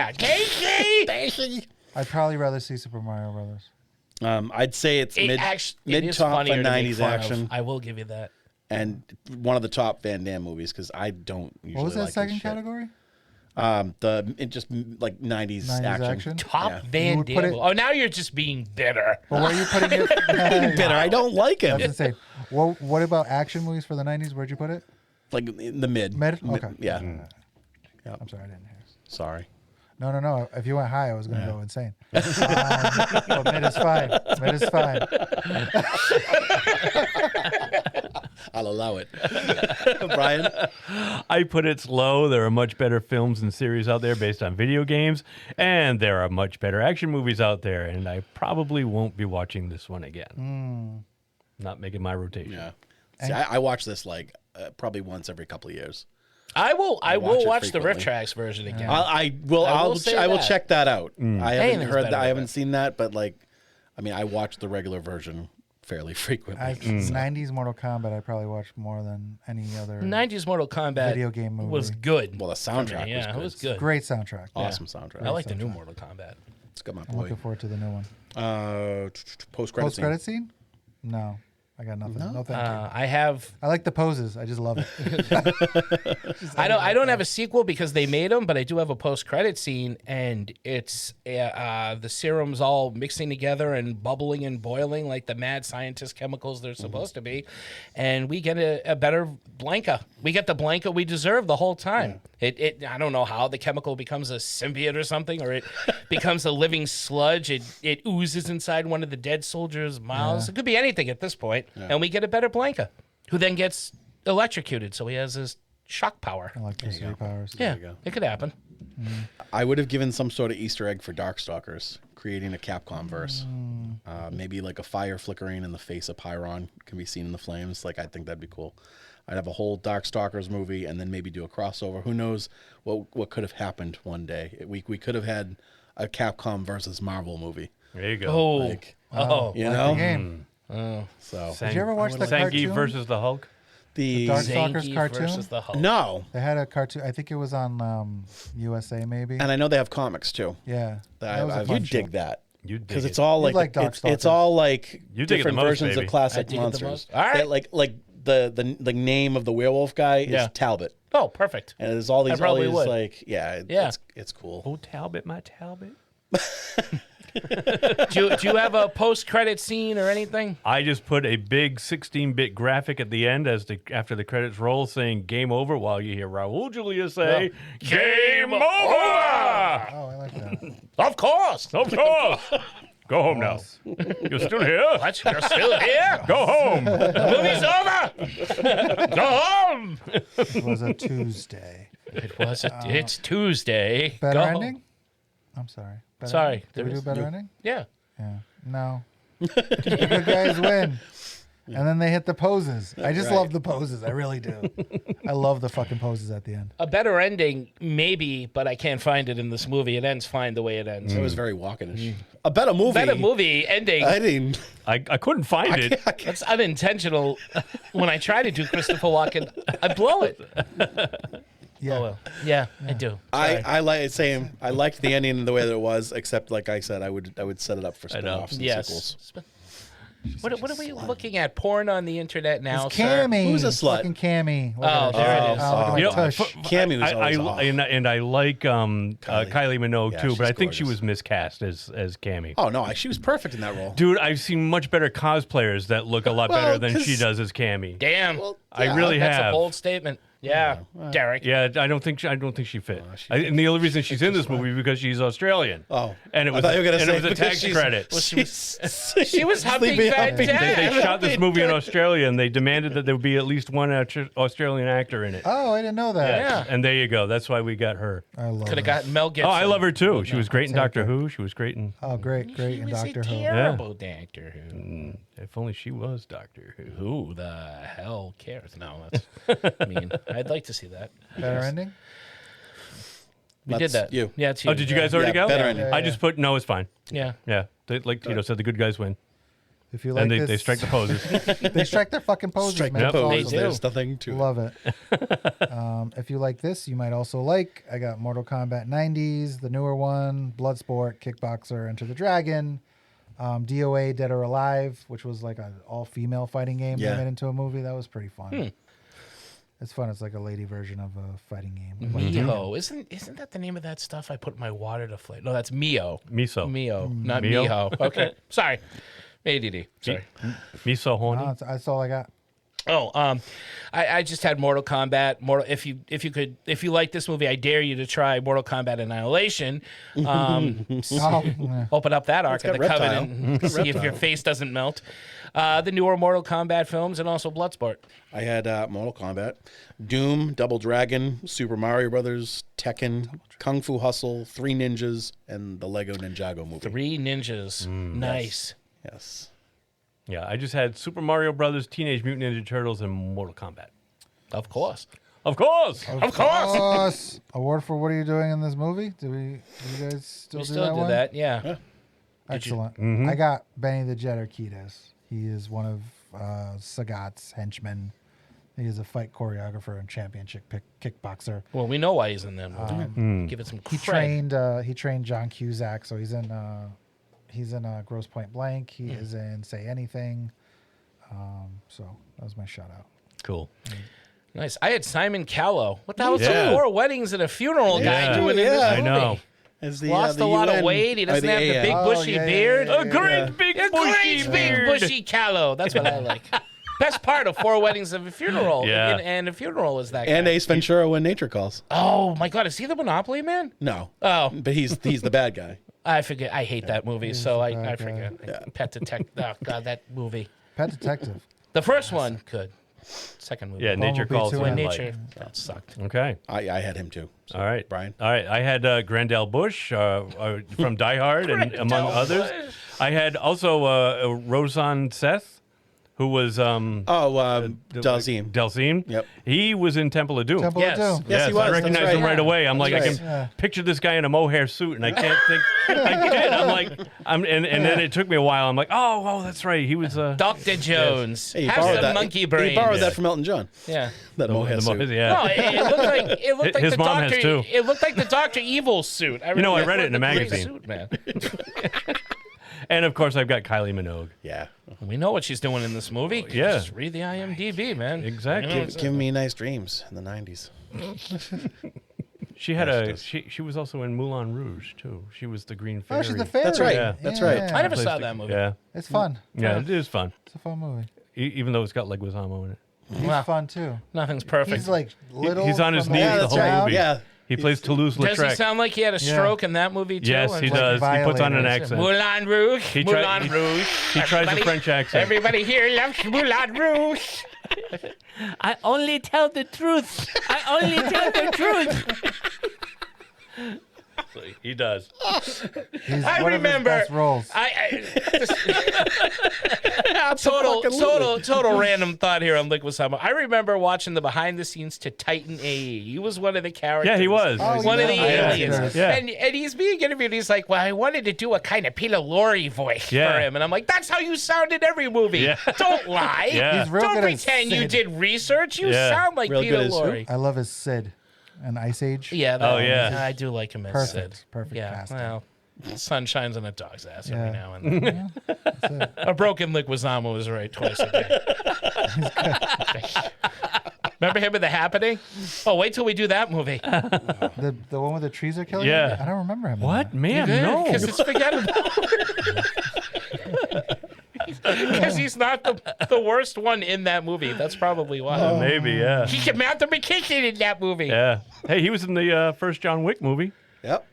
Daisy. I'd probably rather see Super Mario Brothers. I'd say it's It mid is top for funnier to make 90s fun of. action, I will give you that. and one of the top Van Damme movies because I don't usually What was that like his second shit. category? Just like 90s, 90s action. action? Top Yeah. You Van would put Damme. it- Oh, now you're just being bitter. Well, where are you putting it? Bitter. I don't like him. I was gonna say, well, what about action movies for the 90s? Where'd you put it? Like in the mid. Mid? Okay. Yeah. I'm sorry, I didn't hear. Sorry. No. If you went high, I was going to go insane. But mid is fine. Mid is fine. I'll allow it. Brian? I put it low. There are much better films and series out there based on video games, and there are much better action movies out there, and I probably won't be watching this one again. Not making my rotation. Yeah. See, I watch this like probably once every couple of years. I will watch it watch the Riff frequently. Tracks version again. I will say I will that. check that out. I haven't Anything's heard better that. I than haven't that. seen that, but like, I mean, I watch the regular version fairly frequently. 90s Mortal Kombat, I probably watched more than any other 90s Mortal Kombat video game movie. was good. Well, the soundtrack Yeah, was good. it was good. Great soundtrack. Awesome soundtrack. I like the new Mortal Kombat. It's got my I'm boy. looking forward to the new one. Post-credit scene. Post-credit scene? No. I got nothing. No, thank you. I have. I like the poses. I just love it. I don't have a sequel because they made them, but I do have a post-credit scene, and it's the serums all mixing together and bubbling and boiling like the mad scientist chemicals they're supposed to be, and we get a better Blanca. We get the Blanca we deserve the whole time. It I don't know how the chemical becomes a symbiote or something, or it becomes a living sludge. It oozes inside one of the dead soldiers' mouths. It could be anything at this point, and we get a better Blanca, who then gets electrocuted, so he has his shock power. Electricity powers. Yeah, it could happen. I would have given some sort of Easter egg for Darkstalkers, creating a Capcom verse. Maybe like a fire flickering in the face of Pyron can be seen in the flames. Like, I think that'd be cool. I'd have a whole Darkstalkers movie and then maybe do a crossover. Who knows what could have happened one day? We could have had a Capcom versus Marvel movie. There you go. Oh, Like, you Like know? the game. So Did you ever watch the Zangief cartoon? versus the Hulk? the Darkstalkers Zangief cartoon? versus the Hulk. no, They had a cartoon. I think it was on USA, maybe. and I know they have comics too. Yeah. That was a You fun dig show. that. You dig Because it. it's all You'd like, like it's Darkstalkers. all like You dig it the different most, versions baby. of classic I dig it the monsters. most. All right. Like the name of the werewolf guy Yeah. is Talbot, Oh, perfect. and there's all these probably would. like Yeah. it's cool. Oh, Talbot, my Talbot. Do you have a post-credit scene or anything? I just put a big 16-bit graphic at the end after the credits roll saying "Game Over" while you hear Raul Julia say "Game Over." Oh, I like that. Of course. Of course. Go home now. You're still here? What? You're still here? Go home. The movie's over. Go home. It was a Tuesday. It was. It's Tuesday. Better Go ending? home. I'm sorry. Better Sorry, ending? Did there we do is- a better ending? Yeah. Yeah. No. The good guys win. And then they hit the poses. I just love the poses. I really do. I love the fucking poses at the end. A better ending, maybe, but I can't find it in this movie. It ends fine the way it ends. It was very Walken-ish. A better movie. Better movie ending. I didn't. I couldn't find it. That's unintentional. When I try to do Christopher Walken, I blow it. Yeah. Oh, well. Yeah, I do. I like same. I liked the ending the way that it was, except like I said, I would set it up for spin-offs and sequels. Yes. What are we looking at? Porn on the internet now, It's Cammy. Who's a slut? Fucking Cammy. Look Oh, at her. there it is. Oh, look at my You know, tush. Cammy was always off. and I like Kylie Minogue Yeah, too, but she's I think she gorgeous. was miscast as Cammy. Oh no, she was perfect in that role. Dude, I've seen much better cosplayers that look a lot Well, better than 'cause- she does as Cammy. Damn. I really That's have. a bold statement. Yeah, Derek. Yeah, I don't think she fit. And the only reason she's in this movie is because she's Australian. Oh, and it was I thought you were gonna and say it was a because tax she's- credit. well, She was humping Fat They Dad. shot this movie in Australia, and they demanded that there would be at least one Australian actor in it. Oh, I didn't know that. Yeah. And there you go. That's why we got her. I love Could have her. gotten Mel Gibson. Oh, I love her too. She was great in Take Doctor her. Who. She was great in. Oh, great She in was Doctor a Who. terrible Doctor Who. If only she was Doctor Who. Who the hell cares? No, that's mean. I'd like to see that. Better ending? We did that. You. Yeah, it's you. Oh, did you guys already go? better ending. I just put no. It's fine. Yeah. Yeah, like Tito said, the good guys win, If you like and this, they strike the poses. they strike their fucking poses, Strike man. the It's pose. awesome. They do. There's nothing to it. Love it. If you like this, you might also like. I got Mortal Kombat 90s, the newer one, Bloodsport, Kickboxer, Enter the Dragon, DOA Dead or Alive, which was like an all-female fighting game Yeah. they made into a movie. That was pretty fun. It's fun. It's like a lady version of a fighting game. Miho. Isn't that the name of that stuff I put in my water to flame? No, that's Mio. Miso. Mio, not Mio? Miho. Okay. Sorry. ADD. Sorry. Miso horny. No, that's all I got. Oh, I just had Mortal Kombat. If you like this movie, I dare you to try Mortal Kombat Annihilation. Oh, yeah. Open up that Ark of got the Reptile. Covenant and see if your face doesn't melt. The newer Mortal Kombat films and also Bloodsport. I had Mortal Kombat, Doom, Double Dragon, Super Mario Brothers, Tekken, Kung Fu Hustle, Three Ninjas, and the Lego Ninjago movie. Three Ninjas. Nice. Yes. Yeah, I just had Super Mario Brothers, Teenage Mutant Ninja Turtles, and Mortal Kombat. Of course. Of course. Of course. Us. Award for what are you doing in this movie? Do you guys still We do still that do one? that. Yeah. Excellent. Mm-hmm. I got Benny the Jet Arquitez. He is one of Sagat's henchmen. He is a fight choreographer and championship kickboxer. Well, we know why he's in that movie. Give it some He cred. trained John Cusack, so he's in Grosse Point Blank. He is in Say Anything. So that was my shout out. Cool. Nice. I had Simon Callow. What the hell is Yeah. the 4 weddings and a funeral guy Yeah. doing in this Yeah. movie? I know. As Lost a lot of weight. He doesn't have the big bushy beard. A great big bushy beard. bushy Callow. That's what I like. Best part of 4 weddings of a funeral. Yeah. And a funeral is that And guy. Ace Ventura when nature calls. Oh my God, is he the Monopoly man? No. Oh. But he's the bad guy. I forget. I hate that movie, so I bad guy. forget. Pet Detective. Oh God, that movie. Pet Detective. The first one, good. Second movie. Yeah, Nature will be Calls. too I When in. like. nature, that sucked. Okay. I had him too. So, All right. Brian. All right. I had Grandel Bush from Die Hard, and among others. I had also Rosan Seth, who was Dalzim. Dalzim. Yep. He was in Temple of Doom. Temple Yes. of Doom. Yes, he I was. That's recognized right. him right away. I'm like, I That's can right. picture this guy in a mohair suit, and I can't think. I did. I'm like, and then it took me a while. I'm like, oh, that's right. He was Dr. Jones. Hey, he Has borrowed the that. monkey brain. He borrowed that from Elton John. Yeah. That mohair suit. yeah. No, it looked like His the mom Doctor. has too. It looked like the Doctor Evil suit. I read it in a Great magazine. Suit, man. And of course, I've got Kylie Minogue. Yeah. We know what she's doing in this movie. Yeah. Just read the IMDb, man. Exactly. You know, Give me nice dreams in the 90s. She had she was also in Moulin Rouge too. She was the green fairy. Oh, she's the fairy. That's right. Yeah. That's right. I never Plays saw the- that movie. Yeah. It's fun. Yeah, it is fun. It's a fun movie. Even though it's got Leguizamo in it. He's Wow. fun too. Nothing's perfect. He's like little. He's on his from knees Yeah, the that's whole right. movie. Yeah. He plays Toulouse-Lautrec. Does he sound like he had a stroke in that movie too? Yes, he And- does. He puts on an Violators. accent. Moulin Rouge. He try- Moulin Rouge. He tries a Everybody- French accent. Everybody here loves Moulin Rouge. I only tell the truth. I only tell the truth. He does. He's I one remember. of his best roles. Total random thought here on Liquid I remember watching the behind the scenes to Titan AE. He was one of the characters. Yeah, he was. Oh, One of the yeah. aliens. Yeah. And he's being interviewed. He's like, well, I wanted to do a kind of Peter Lorre voice for Yeah. him. And I'm like, that's how you sound in every movie. Yeah. Don't lie. Yeah. He's real Don't good at pretend you Sid. did research. You Yeah. sound like Real Peter good as who? Lorre. I love his Sid and Ice Age. Yeah. Oh, yeah. I do like him as Perfect. Sid. Perfect Yeah. casting. Well, Sun shines on a dog's ass Yeah. every now and then. Yeah, A broken Leguizamo is right twice a day. Remember him in The Happening? Oh, wait till we do that movie. the one with the trees are killing. Yeah. I don't remember him. in What? that. Man, no. Because it's forgettable. Because he's not the worst one in that movie. That's probably why. Maybe, yeah. He can mount the vacation in that movie. Yeah. Hey, he was in the first John Wick movie. Yep.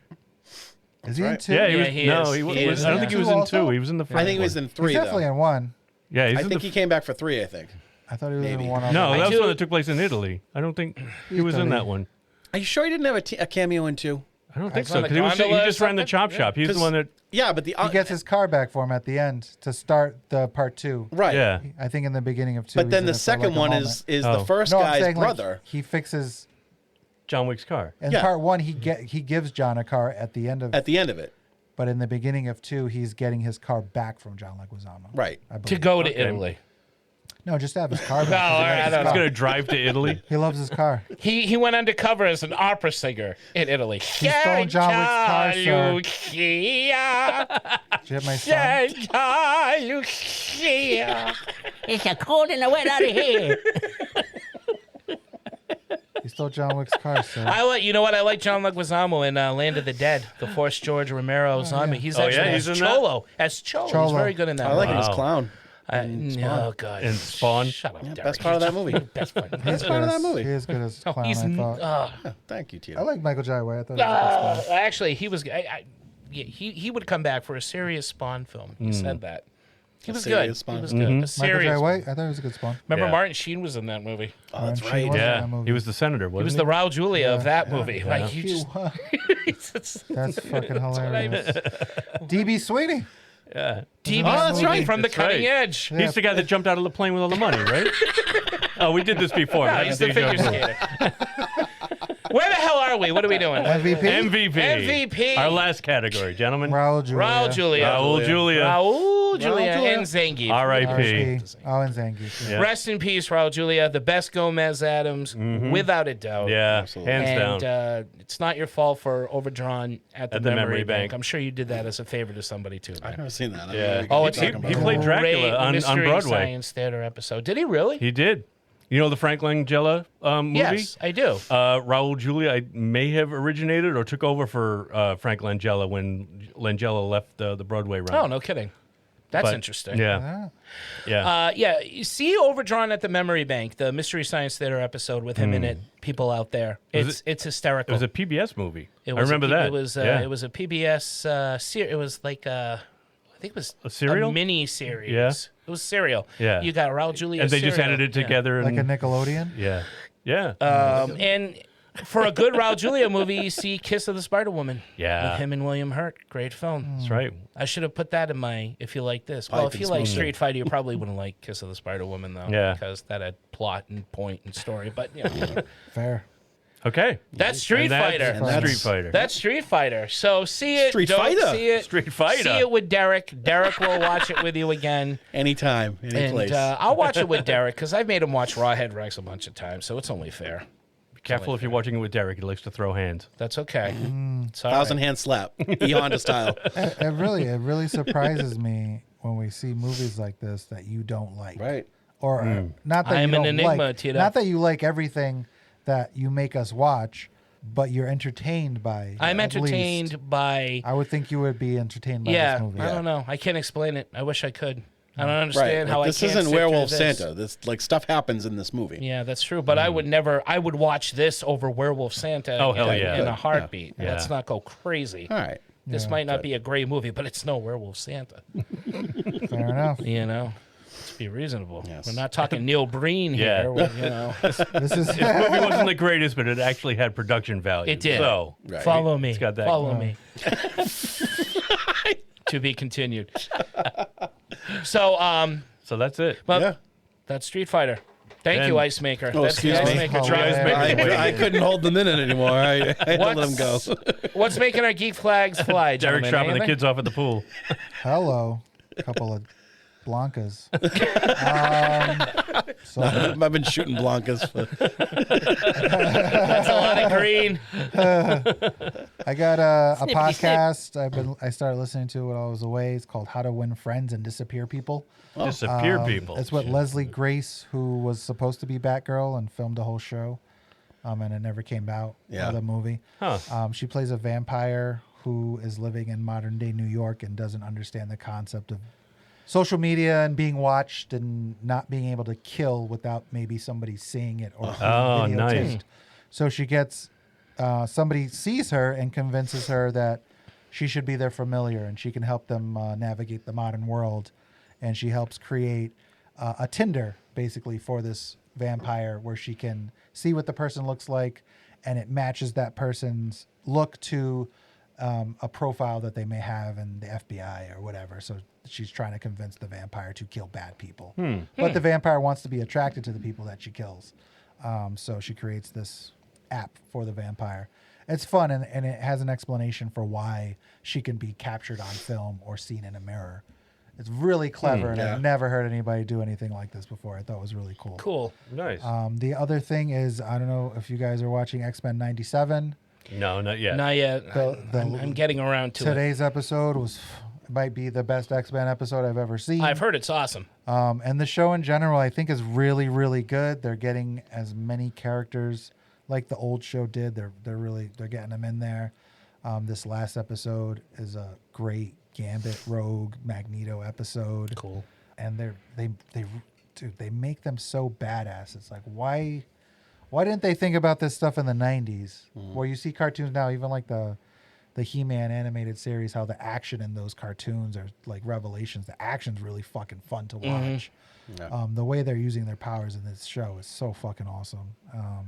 Is he in right. two? Yeah, he Yeah, was. he no, is. he was. He is, I don't yeah. think he was Two in also? 2. He was in the first I think he was one. in 3, He's definitely though. in 1. Yeah, he's I in think the. he came back for 3, I think. I thought he was Maybe. in 1. No, I that was do- the one that took place in Italy. I don't think he was in that one. Are you sure he didn't have a cameo in 2? I don't think was so on the because he gondola or just ran the something? chop shop. He was the 'Cause- one that. Yeah, but the He gets his car back for him at the end to start the part 2. right. Yeah. I think in the beginning of 2. But he's then in the it for, second like, a one moment. is Oh. the first No, I'm guy's saying, like, brother. he fixes. John Wick's car. In Yeah. part 1, he gives John a car at the end of. At the end of it. But in the beginning of 2, he's getting his car back from John Leguizamo. Right. I To believe. go to Okay. Italy. No, just to have his car back. No, 'cause he all loves right, his I don't He's car. gonna drive to Italy. He loves his car. He went undercover as an opera singer in Italy. He stole John Wick's car, sir. Lucia. Did you have my son? Santa Lucia. It's a cold and a wet out of here. He stole John Wick's car, sir. You know what? I like John Leguizamo in Land of the Dead, the Force George Romero zombie. He's Oh, actually yeah, as he's in that? Cholo. As Cholo. He's Cholo. very good in that. I like movie. him as clown. Oh, God. And Spawn. Shut up, Yeah, Derek. best part of that movie. Best part. Best part of that movie. He is good as No, clown, he's I thought. Yeah, thank you, Tito. I like Michael Jai White. I thought he was a good Spawn. Actually, he was. Yeah, he would come back for a serious Spawn film. He said that. He was good. serious He Spawn was film. good. A Michael serious. Jai White? I thought he was a good Spawn. Remember Yeah. Martin Sheen was in that movie. Oh, that's She right. was in Yeah, that movie. he was the senator, He wasn't was he? the Raul Julia of that movie. Like He you just. was. That's That's fucking what I hilarious. DB Sweeney. Yeah. DB Oh, that's Sweeney right. from That's The Cutting right. Edge. He's the guy that jumped out of the plane with all the money, right? Oh, we did this before. No, That's he's the deja figure vu. skater. Where the hell are we? What are we doing? MVP. MVP. Our last category, gentlemen. Raul Julia. Raul Julia. Raul Julia. Raul Julia Julia. and Zangief. R.I.P. RP. Oh, and Zangief. Yeah. Rest in peace, Raul Julia, the best Gomez Adams, without a doubt. Yeah, Absolutely. hands And down. it's not your fault for overdrawn at the, At the memory, memory bank. bank. I'm sure you did that as a favor to somebody too. I've never seen that. I don't know Yeah. what you Oh, keep it's talking he about. played Dracula Great on Mystery Broadway. Science Theater episode. Did he really? He did. You know the Frank Langella movie? Yes, I do. Raul Julia I may have originated or took over for Frank Langella when Langella left the Broadway run. Oh, no kidding. That's But, interesting. Yeah. Yeah. Yeah, you see Overdrawn at the Memory Bank, the Mystery Science Theater episode with him in it. People out there, Was it's hysterical. it was a PBS movie. It I was remember that. It was yeah. it was a PBS it was like I think it was A serial? mini series. Yeah. It was serial. Yeah. You got Raul Julia. and they just serial. edited it Yeah. together. Like a And, Nickelodeon. yeah. Yeah. And for a good Raul Julia movie, you see Kiss of the Spider Woman. Yeah. With him and William Hurt. Great film. That's right. I should have put that in my if you like this. Well, Pipe if and you like smoke. Street Fighter, you probably wouldn't like Kiss of the Spider Woman though. Yeah. Because that had plot and point and story. But you know, Fair. Okay. that's Street And that's Fighter. Street Fighter. That's Street Fighter. So see it. Street don't Fighter. See it. Street Fighter. See it with Derek. Derek will watch it with you again. Anytime, any And place. I'll watch it with Derek because I've made him watch Rawhead Rex a bunch of times, so it's only fair. Be careful if you're watching it with Derek. He likes to throw hands. That's okay. It's all Thousand right. hand slap. E Honda style. It really surprises me when we see movies like this that you don't like. Right. Or not that I'm you an don't enigma, like. Tito. Not that you like everything that you make us watch, but you're entertained by. I'm at entertained least. by. I would think you would be entertained by Yeah, this movie. I don't know. I can't explain it. I wish I could. I don't understand Right. how Like, I this can't isn't sit through Werewolf this. Santa. This like stuff happens in this movie. Yeah, that's true. But I would never. I would watch this over Werewolf Santa. Oh, hell yeah. In a heartbeat. Yeah. Let's not go crazy. All right. This might not be a great movie, but it's no Werewolf Santa. Fair enough. You know, let's be reasonable. Yes. We're not talking Neil Breen Yeah. here. You know, This is This movie wasn't the greatest, but it actually had production value. It did. So, Right. follow me. It's got that- Follow me. To be continued. So, so that's it. well, Yeah. that's Street Fighter. Thank Ben. you, Ice Maker. Oh, That's excuse the Ice me. Maker Oh, drop. yeah. I couldn't hold them in it anymore. I had to let them go. What's making our geek flags fly, Derek gentlemen? dropping the Anything? kids off at the pool. hello. A couple of Blancas. So I've been shooting Blancas. That's a lot of green. I got a Snippity podcast I started listening to while I was away. It's called How to Win Friends and Disappear People. Disappear people. It's with Leslie Grace, who was supposed to be Batgirl and filmed a whole show, and it never came out. Yeah. The movie. Huh. She plays a vampire who is living in modern day New York and doesn't understand the concept of social media and being watched and not being able to kill without maybe somebody seeing it or Oh, videotaped. nice. So she gets somebody sees her and convinces her that she should be their familiar and she can help them navigate the modern world. And she helps create a Tinder basically for this vampire where she can see what the person looks like and it matches that person's look to a profile that they may have in the FBI or whatever. So she's trying to convince the vampire to kill bad people. But the vampire wants to be attracted to the people that she kills. So she creates this app for the vampire. It's fun, and it has an explanation for why she can be captured on film or seen in a mirror. It's really clever, and I've never heard anybody do anything like this before. I thought it was really cool. Cool. Nice. The other thing is, I don't know if you guys are watching X-Men 97. No, not yet. Not yet. I'm getting around to it. Today's episode might be the best X-Men episode I've ever seen. I've heard it's awesome. And the show in general, I think, is really, really good. They're getting as many characters like the old show did. They're getting them in there. This last episode is a great Gambit, Rogue, Magneto episode. Cool. And they make them so badass. It's like, why didn't they think about this stuff in the 90s? Where you see cartoons now, even like the He-Man animated series, how the action in those cartoons are like revelations. The action's really fucking fun to watch. The way they're using their powers in this show is so fucking awesome.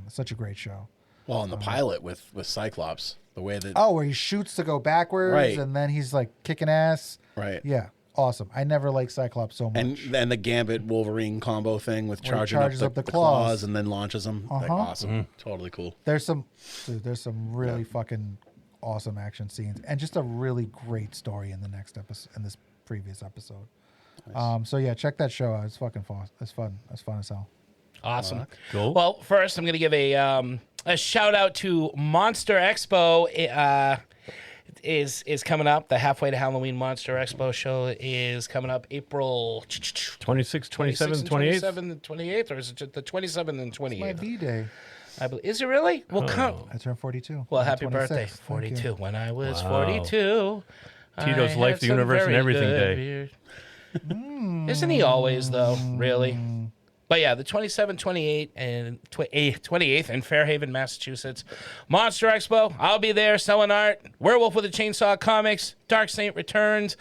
It's such a great show. Well, in the pilot with Cyclops, the way that where he shoots to go backwards, Right. and then he's like kicking ass. Right. Yeah, awesome. I never liked Cyclops so much. and the Gambit Wolverine combo thing with Where he charging charges up the claws. claws and then launches them. Like, Uh-huh. awesome. Totally cool. There's some really fucking awesome action scenes, and just a really great story in the next episode, in this previous episode. So yeah, check that show out. It's fucking fun. It's fun. It's fun as hell. Awesome. Cool. Well, first I'm going to give a shout out to Monster Expo. Is coming up. The Halfway to Halloween Monster Expo show is coming up April 26th, 27th, 28th? 27th and 28th, or is it just the 27th and 28th? It's my B-day. I believe. Is it really? Well, come. I turned 42. Well, I'm happy 26. birthday, Thank 42. you. When I was Wow. 42, Tito's I Life, had the some Universe, and very Everything good Day. beer. Isn't he always though? Really? But yeah, the 27th, 28th, and 28th in Fairhaven, Massachusetts. Monster Expo. I'll be there selling art. Werewolf with a Chainsaw Comics. Dark Saint Returns.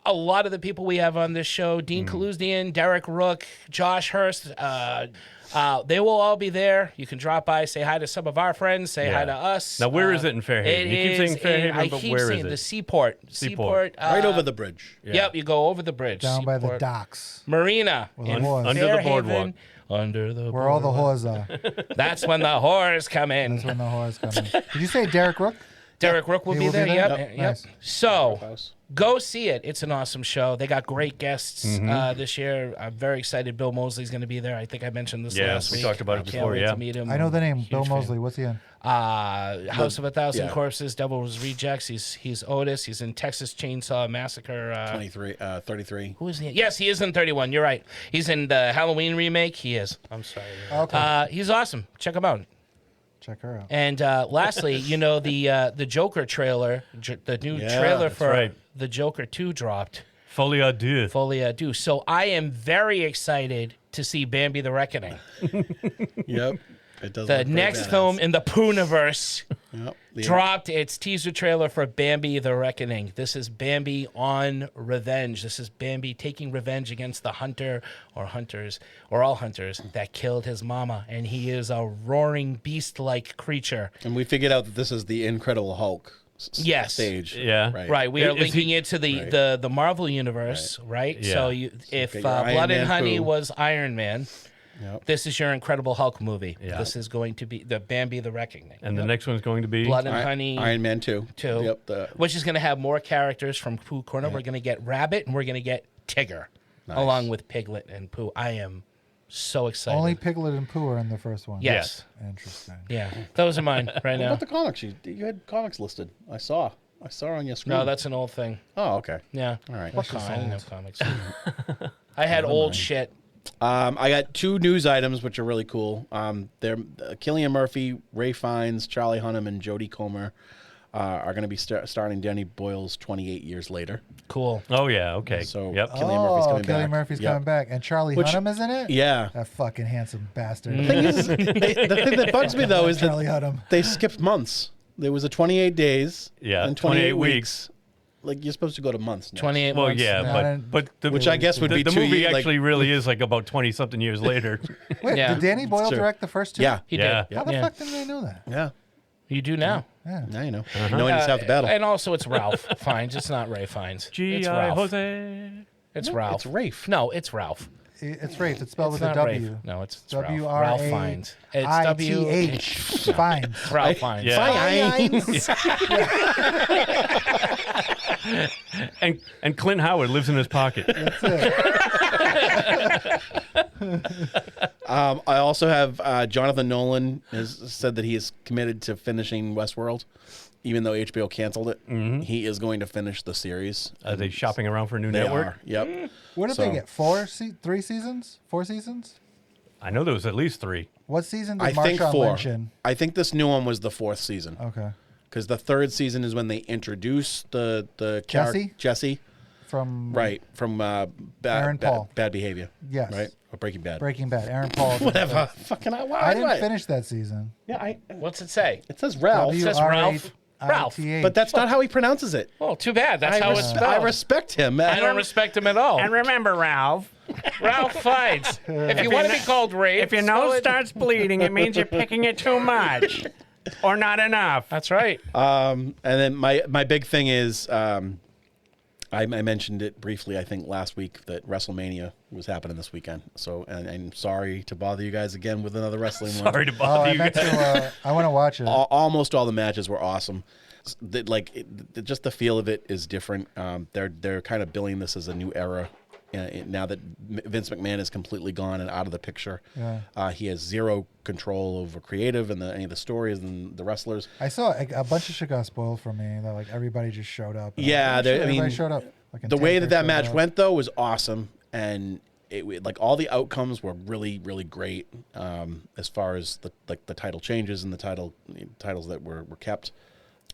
A lot of the people we have on this show, Dean Kaluzdian, Derek Rook, Josh Hurst, they will all be there. You can drop by, say hi to some of our friends, say hi to us. Now, where is it in Fairhaven? You keep saying Fairhaven, but where is it? The Seaport. Seaport. Right over the bridge. Yep, you go over the bridge. Down by the Seaport. docks. Marina. Well, in it was. Under the Fairhaven, boardwalk. Under the Where all the boardwalk. whores are. That's when the whores come in. That's when the whores come in. Did you say Derek Rook? Derek Rook will He be will be there. there? Yep. Yep. Yep. Nice. So go see it. It's an awesome show. They got great guests this year. I'm very excited. Bill Mosley's going to be there. I think I mentioned this Yeah, last we week. talked about it I can't before, wait yeah. to meet him. I know the name. Huge Bill fan. Mosley. What's he in? House of a Thousand yeah. Corpses, Devil's Rejects. He's Otis. He's in Texas Chainsaw Massacre. 33. Who is he? Yes, he is in 31. You're right. He's in the Halloween remake. He is. I'm sorry. Okay. He's awesome. Check him out. Check her out. And lastly, the Joker trailer, the new trailer that's for right. the Joker 2 dropped. Folie à deux. Folie à deux. So I am very excited to see Bambi the Reckoning, Yep. It does. the look pretty next badass. film in the Pooniverse. Yep. The- Dropped its teaser trailer for Bambi the Reckoning. This is Bambi on revenge. This is Bambi taking revenge against the hunter or hunters or all hunters that killed his mama. And he is a roaring beast-like creature. And we figured out that this is the Incredible Hulk Yes. stage. Yeah. Right. Right, we are Is linking he- it to the Marvel universe, right? Yeah. So if get your Iron Blood and Man Honey poo. was Iron Man, Yep. this is your Incredible Hulk movie. Yeah. This is going to be the Bambi the Reckoning. And the next one's going to be Blood and Honey Iron Man 2. 2, Yep. which is going to have more characters from Pooh Corner. We're going to get Rabbit and we're going to get Tigger. along with Piglet and Pooh. I am so excited. Only Piglet and Pooh are in the first one. Yes. Interesting. Yeah, those are mine right What now. about the comics? You had comics listed. I saw on your screen. No, that's an old thing. Oh, okay. Yeah. All right. What kind? I didn't have comics. I had old shit. I got 2 news items which are really cool. They're Cillian Murphy, Ray Fiennes, Charlie Hunnam, and Jodie Comer are going to be starting Danny Boyle's 28 Years Later. Cool. Oh yeah, okay. So yep. Cillian Murphy's coming back. Cillian Murphy's Yep. coming back, and Charlie Which- Hunnam is in it. Yeah. That fucking handsome bastard. The thing is, the thing that bugs me though is Charlie that Hunnam. they skipped months. There was a 28 days. Yeah, and 28 28 weeks. Like you're supposed to go to months. Now. 28 Well, months. yeah, No, but the, Which I guess would the, be the 2 movie years. actually really is like about 20-something years later. Wait, Yeah. did Danny Boyle true. direct the first 2? Yeah. He Yeah. did. How the Yeah. fuck didn't I know that? Yeah. You do now. Yeah. Now you know. No one needs to have the battle. And also, it's Ralph Fiennes. It's not Ray Fiennes. It's G.I. Ralph. Jose. It's No, Ralph. it's Rafe. No, it's Ralph. It's Rafe. It's spelled It's with a not W. Rafe. No, it's Ralph. W-R-A- Ralph Fiennes. It's W. I-T-H. Fine. It's Ralph Fiennes. Yeah. Fiennes. And Clint Howard lives in his pocket. That's it. I also have Jonathan Nolan has said that he is committed to finishing Westworld, even though HBO canceled it. He is going to finish the series. Are they shopping around for a new They network? are. Yep. What did So- they get? 3 seasons? 4 seasons? I know there was at least 3. What season did I think Marshawn 4. Lynch in? I think this new one was the 4th season. Okay. Because the 3rd season is when they introduce the Jesse? Jesse, From right? From Aaron Paul. Bad Behavior. Yes. Right. Or Breaking Bad. Breaking Bad. Aaron Paul. Whatever. Fucking why? I didn't why? finish that season. Yeah. What's it say? It says Ralph. It says Ralph. Ralph. W-R-A-I-T-H. But that's not how he pronounces it. Well, too bad. That's how it's I spelled. respect him. I don't respect him at all. And remember, Ralph, Ralph Fiennes. If you want to be called Rafe, if your spell nose it- starts bleeding, it means you're picking it too much or not enough. That's right. And then my big thing is, I mentioned it briefly, I think last week, that WrestleMania was happening this weekend. So, and I'm sorry to bother you guys again with another wrestling one. Sorry to Oh, bother I you meant guys. to. I want to watch it. Almost all the matches were awesome. Just the feel of it is different. They're kind of billing this as a new era. Now that Vince McMahon is completely gone and out of the picture, he has zero control over creative and any of the stories and the wrestlers. I saw a bunch of shit got spoiled for me. That like everybody just showed up. And Yeah, I was like, I mean, everybody showed up. Like the way Taker that showed match up. went though was awesome, and it like all the outcomes were really great. As far as the title changes and the titles that were kept,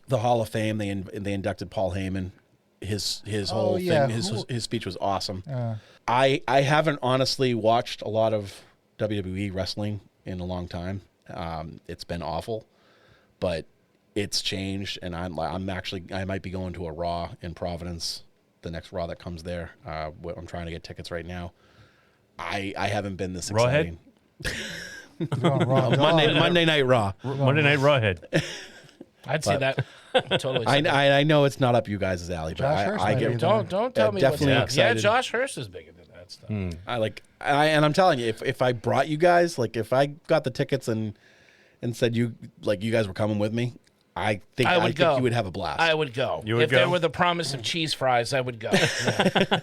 the Hall of Fame they inducted Paul Heyman. His whole yeah, thing, his speech was awesome. Yeah. I haven't honestly watched a lot of WWE wrestling in a long time. It's been awful, but it's changed, and I might be going to a Raw in Providence, the next Raw that comes there. I'm trying to get tickets right now. I haven't been this Rawhead? exciting. Raw dog. Monday Night Raw. Monday Night Rawhead. I'd see that. Totally. see that. I know it's not up you guys' alley, but Josh Hurst I might get be there. Don't tell me definitely what's Yeah, excited. Josh Hurst is big into that stuff. and I'm telling you, if I brought you guys, like if I got the tickets and said you guys were coming with me, I think go. you would have a blast. I would go. You would if there go? were the promise of cheese fries, I would go. Yeah.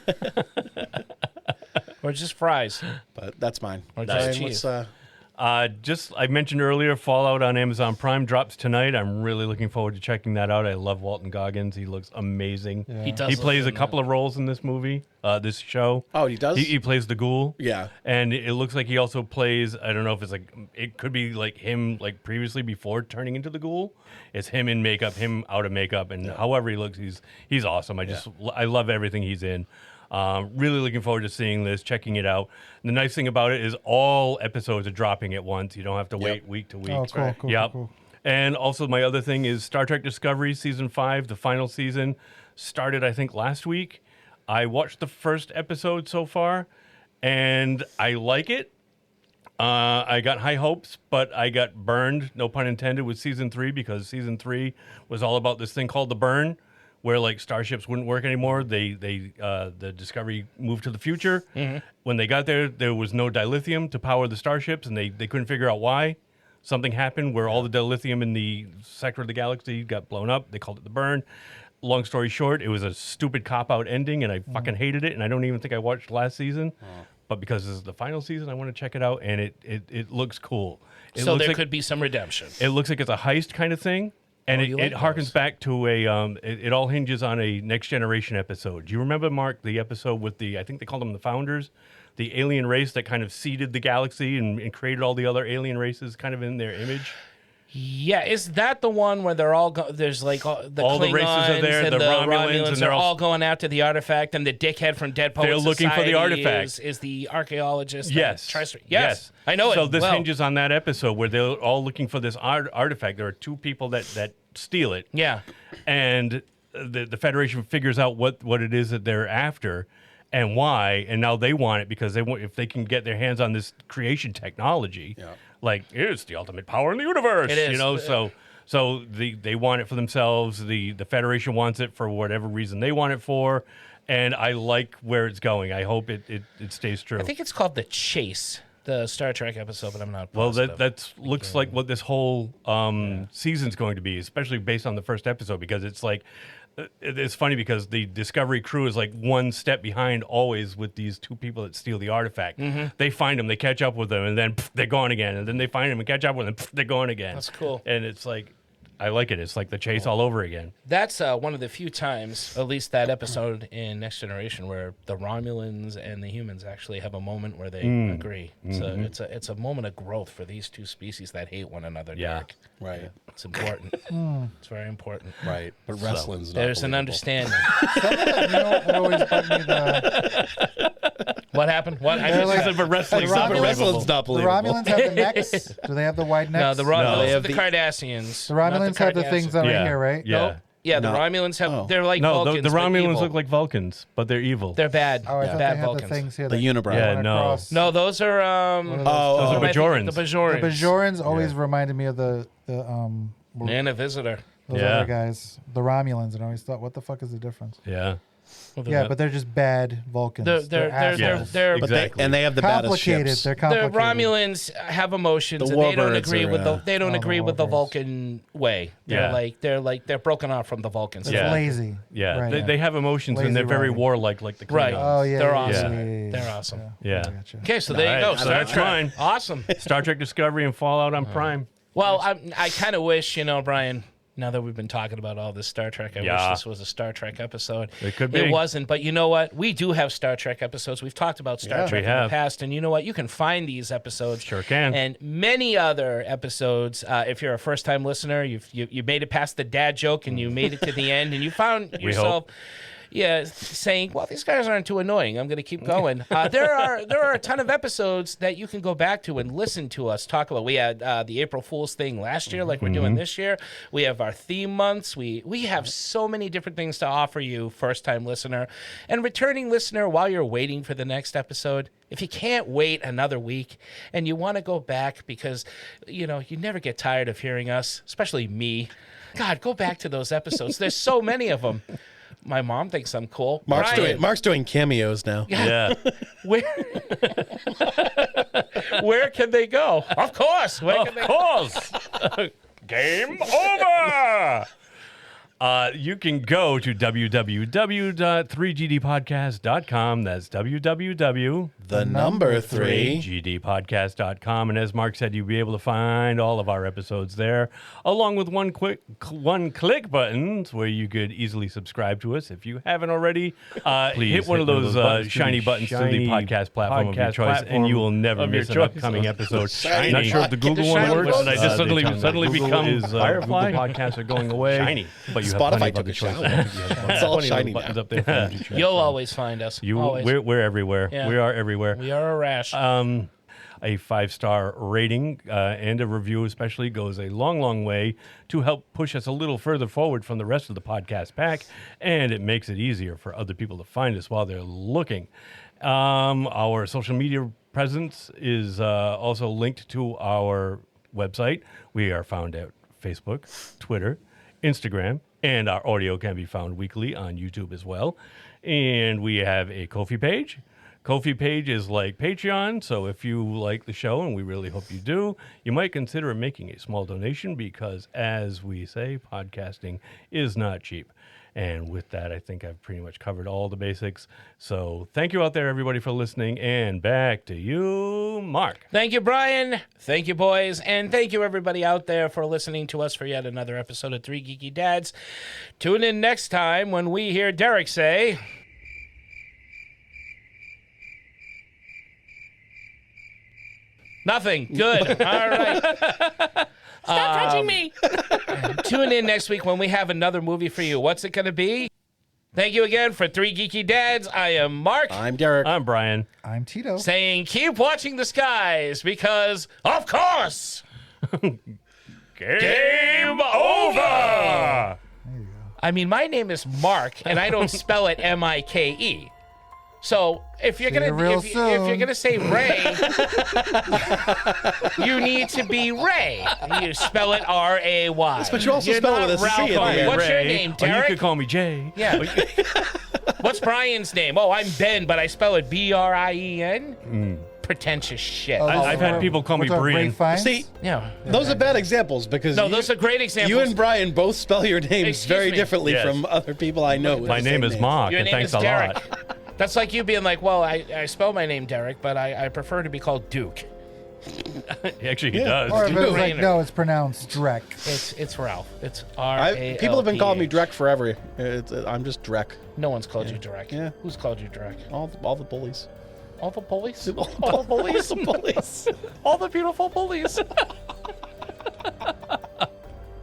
Or just fries. But that's mine. Or just Brian, cheese. what's, I mentioned earlier, Fallout on Amazon Prime drops tonight. I'm really looking forward to checking that out. I love Walton Goggins. He looks amazing. He does. He look plays a good, couple of roles in this movie, this show. Oh, he does? He plays the ghoul. Yeah. And it looks like he also plays, I don't know if it's like, it could be like him like previously before turning into the ghoul. It's him in makeup, him out of makeup, and however he looks, he's awesome. I love everything he's in. Really looking forward to seeing this, checking it out. And the nice thing about it is all episodes are dropping at once. You don't have to wait week to week. Oh, cool, cool, Yep. cool. And also my other thing is Star Trek Discovery Season 5, the final season, started I think last week. I watched the first episode so far, and I like it. I got high hopes, but I got burned, no pun intended, with Season 3 because Season 3 was all about this thing called the burn, where like starships wouldn't work anymore. The Discovery moved to the future. When they got there, there was no dilithium to power the starships, and they couldn't figure out why. Something happened where all the dilithium in the sector of the galaxy got blown up. They called it the burn. long story short, it was a stupid cop-out ending, and I fucking hated it, and I don't even think I watched last season. But because this is the final season, I want to check it out, and it looks cool. It So looks there like, could be some redemption. It looks like it's a heist kind of thing, and you it like harkens those. back to a. It all hinges on a Next Generation episode. Do you remember, Mark, the episode with I think they called them the Founders, the alien race that kind of seeded the galaxy and created all the other alien races kind of in their image? Yeah, is that the one where they're all there's like all the All the Klingons races are there, and the the Romulans, and are they're all going after the artifact, and the dickhead from Dead Poets They're looking for the Society artifact. is the archaeologist. that Yes. tries to- yes, I know it. So this well. hinges on that episode where they're all looking for this artifact. There are two people that steal it. Yeah. And the Federation figures out what it is that they're after and why, and now they want it because if they can get their hands on this creation technology, like it's the ultimate power in the universe. It is. You know, so they want it for themselves. The Federation wants it for whatever reason they want it for. And I like where it's going. I hope it stays true. I think it's called The Chase, the Star Trek episode, but I'm not Well, positive. that looks like what this whole season's going to be, especially based on the first episode, because it's like, it's funny because the Discovery crew is like one step behind always with these two people that steal the artifact. Mhm. They find them, they catch up with them, and then they're gone again. And then they find them and catch up with them, they're gone again. That's cool. And it's like, I like it. It's like the chase all over again. That's one of the few times, at least that episode in Next Generation, where the Romulans and the humans actually have a moment where they agree. Mhm. So it's a moment of growth for these two species that hate one another. Yeah. Derek. Right. It's important. It's very important. Right. But wrestling's not there's an believable. understanding. It always bugged me the What happened? What? I They're missed like- it, but wrestling's the not Romulans- believable. not the believable. Romulans have the necks. Do they have the wide necks? No, the Romulans, they have the the- Cardassians. The not Romulans have the things Cardassians. on Yeah. right here, right? Yeah. Nope. Yeah, the No. Romulans have. Oh. They're like No, Vulcans. the but Romulans evil. look like Vulcans, but they're evil. They're bad. Oh, I thought bad they had Vulcans. the things here. The that unibrow. Yeah, went no. across. No, those are Those Oh, are Bajorans. The Bajorans. The Bajorans always reminded me of the And a visitor. those Yeah. other guys, the Romulans, and I always thought, what the fuck is the difference? Yeah. Yeah, but they're just bad Vulcans. They're assholes. they're But Exactly. they have the baddest complicated. ships. They're the complicated. Romulans have emotions, The and they don't Warbirds agree are, with the they don't the agree with the Warbirds. Vulcan way. They're Yeah. they're broken off from the Vulcans. It's Yeah. lazy. Yeah, Right. they have emotions Lazy and they're very writing. warlike, like the Klingons. Right. Oh yeah, They're yeah, awesome. yeah, yeah, yeah. They're awesome. Yeah. I gotcha. Okay, so there you go. Alright, so Star that's Trek. mine. Awesome. Star Trek Discovery and Fallout on Prime. Well, I kind of wish, Brian, now that we've been talking about all this Star Trek, I wish Yeah. this was a Star Trek episode. It could be. It wasn't, but you know what? We do have Star Trek episodes. We've talked about Star Yeah. Trek We in the have. past, and you know what? You can find these episodes. Sure can. And many other episodes. If you're a first-time listener, you made it past the dad joke, and you made it to the end, and you found yourself... Yeah, saying, well, these guys aren't too annoying. I'm going to keep going. There are a ton of episodes that you can go back to and listen to us talk about. We had the April Fool's thing last year, like we're doing this year. We have our theme months. We have so many different things to offer you, first-time listener. And returning listener, while you're waiting for the next episode, if you can't wait another week and you want to go back because, you never get tired of hearing us, especially me, God, go back to those episodes. There's so many of them. My mom thinks I'm cool. Brian, Mark's doing cameos now. Yeah. where can they go? Of course. Where can Of they course. Game over. You can go to www.3gdpodcast.com. That's www. The number 3. gdpodcast.com, and as Mark said, you'll be able to find all of our episodes there, along with one click buttons where you could easily subscribe to us if you haven't already. Please hit one of those shiny buttons to the podcast platform of your choice, and you will never miss an upcoming episode. Shiny. Not sure if the Google The one shiny works, ones. and I just suddenly Google become Firefly? Google podcasts are going away. Shiny. But you have Spotify plenty of took other a shower. choices. It's all Plenty of shiny buttons now. up there for you to choose You'll from. always find us. Always. We're everywhere. Yeah. We are everywhere. We are a rash. A 5-star rating and a review especially goes a long, long way to help push us a little further forward from the rest of the podcast pack, and it makes it easier for other people to find us while they're looking. Our social media presence is also linked to our website. We are found at Facebook, Twitter, Instagram, and our audio can be found weekly on YouTube as well. And we have a Ko-fi page, Ko-fi page is like Patreon, so if you like the show, and we really hope you do, you might consider making a small donation because, as we say, podcasting is not cheap. And with that, I think I've pretty much covered all the basics. So thank you out there, everybody, for listening. And back to you, Mark. Thank you, Brian. Thank you, boys. And thank you, everybody out there, for listening to us for yet another episode of Three Geeky Dads. Tune in next time when we hear Derek say... Nothing. Good. All right. Stop touching me. Tune in next week when we have another movie for you. What's it going to be? Thank you again for Three Geeky Dads. I am Mark. I'm Derek. I'm Brian. I'm Tito. Saying keep watching the skies because, of course, game over. I mean, my name is Mark, and I don't spell it M-I-K-E. So if you're gonna say Ray, you need to be Ray. You spell it R-A-Y. Yes, but you also spell it with a C at the end. What's your Ray, name, or you Derek? could call me Jay. Yeah. What's Brian's name? Oh, I'm Ben, but I spell it B-R-I-E-N. Pretentious shit. I've had people call me Brian. See, Yeah. those are bad examples because No, those are great examples. you and Brian both spell your names Excuse very me. differently Yes. from other people I know. with My the name same is Mark, Your and name thanks is a Derek. lot. That's like you being like, well, I spell my name Derek, but I prefer to be called Duke. Actually, he does. Or if it's like, Rainer. no, it's pronounced Drek. It's Ralph. It's R-A-L-P-H. People have been calling me Drek forever. I'm just Drek. No one's called you Drek. Yeah. Who's called you Drek? All the bullies. All the bullies? All All the bullies? the bullies. All the beautiful bullies.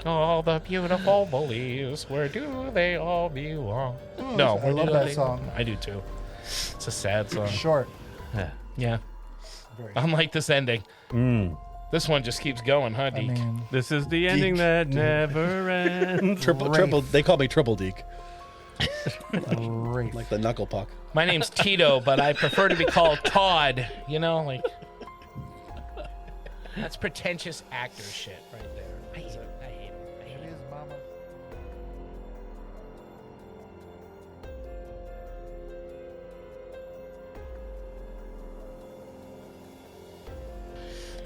All the beautiful bullies. Where do they all belong? No, I where love do that they- song. I do too. It's a sad song. Short. Yeah. Unlike this ending. This one just keeps going, huh, I Deke? mean, This is the ending that never ends. Triple. They call me Triple Deke, great. like the knuckle puck. My name's Tito, but I prefer to be called Todd. You know, like that's pretentious actor shit right there. I hate it. I hate it. I hate it. Mama.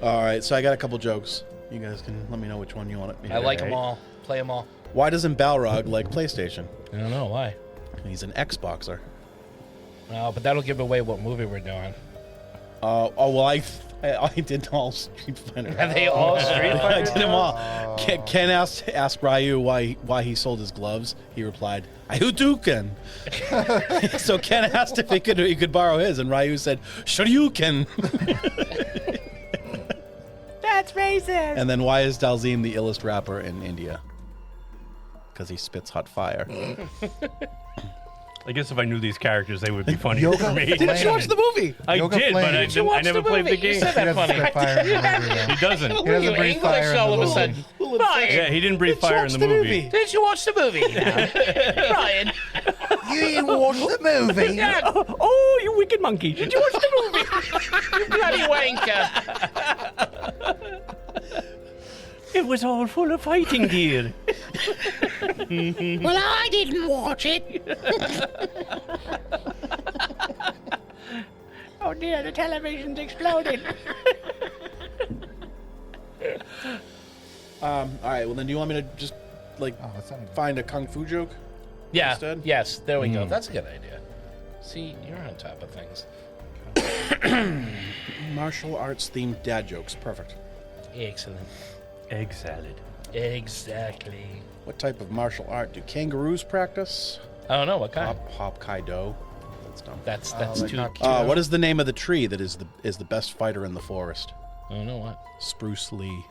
All right, so I got a couple jokes. You guys can let me know which one you want me to I like do. them all. Play them all. Why doesn't Balrog like PlayStation? I don't know why. He's an Xboxer. No, but that'll give away what movie we're doing. I did all Street Fighter. Are they all Street I Fighter? did them all. Ken asked Ryu why he sold his gloves. He replied, "Ayuduken." So Ken asked if he could borrow his, and Ryu said, "Shoryuken." That's racist. And then why is Dalzim the illest rapper in India? Because he spits hot fire. I guess if I knew these characters, they would be funny Yoga for me. Didn't you watch the movie? I Yoga did, Flame. but Did you I never played the You game. said He that doesn't funny. spit fire in the movie, though. He doesn't. He doesn't You breathe English fire in all the of a movie. sudden. Brian, Yeah, he didn't breathe fire in the movie. didn't you watch the movie? Brian. You didn't watch the movie. Yeah. Oh, you wicked monkey. Did you watch the movie? You bloody wanker. It was all full of fighting gear. Well, I didn't watch it. Oh dear, the television's exploding. All right. Well, then, do you want me to just that's not even- find a kung fu joke? Yeah. Instead? Yes. There we go. That's a good idea. See, you're on top of things. Martial arts themed dad jokes. Perfect. Excellent. Egg salad. Exactly. What type of martial art do kangaroos practice? I don't know what kind. Hop Kaido. That's dumb. That's like too. not- What is the name of the tree that is the best fighter in the forest? I don't know what. Spruce Lee.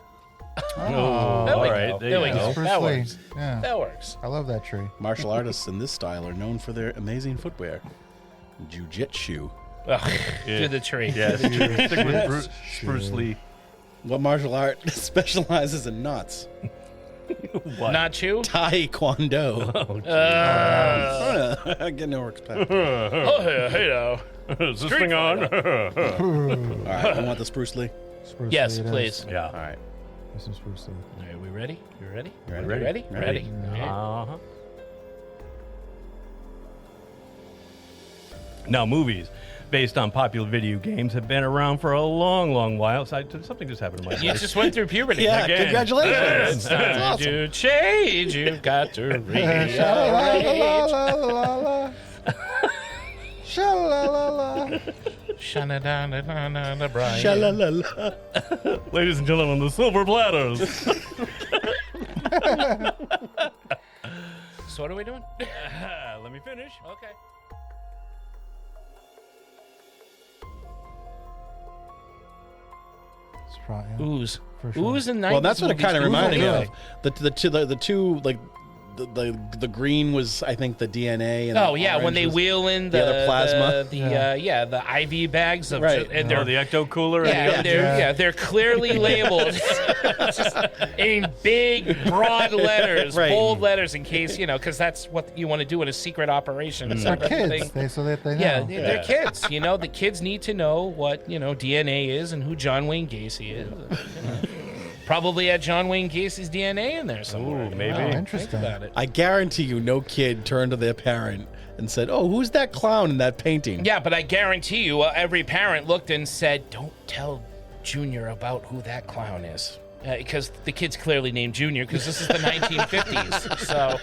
Oh, There we all go. right. There we you go. go. Bruce That Lee. works. Yeah. That works. I love that tree. Martial artists in this style are known for their amazing footwear. Jiu-jitsu. Ugh, to the tree. Yeah, stick with Bruce Lee. What martial art specializes in knots? What? Not you? Taekwondo. Oh, Get no respect. hey now. Is this thing on? All right, you want the Spruce Lee? Spruce Yes, Lee it is. please. Yeah. All right. This is Spruce Lee. All right, we ready? You ready? Ready? You ready? Ready. Ready. Uh-huh. Now, movies. based on popular video games have been around for a long, long while. So something just happened to my You voice. just went through puberty. Yeah, Again. congratulations. It's time to change. You've got to read. Sha-la-la-la-la-la-la. Sha-la-la-la. Sha-na-da-na-na-na, Brian. Sha-la-la-la. Ladies and gentlemen, the silver platters. So what are we doing? Let me finish. Okay. It's probably- yeah, Ooze. for sure. Ooze and Well, that's what it kind of reminded me good. of. The two like the green was I think the DNA. And Oh the yeah, when orange they was wheel in the other plasma. the IV bags of Right. and Or they're the ecto cooler. they're clearly labeled just in big broad letters, Right. bold letters, in case because that's what you want to do in a secret operation. They're Sort of kids. thing. So that they know. Yeah, they're kids. The kids need to know what DNA is and who John Wayne Gacy is. Probably had John Wayne Gacy's DNA in there somewhere. Ooh, maybe. Oh, interesting. Think about it. I guarantee you, no kid turned to their parent and said, "Oh, who's that clown in that painting?" Yeah, but I guarantee you, every parent looked and said, "Don't tell Junior about who that clown is." Because the kid's clearly named Junior, because this is the 1950s. So,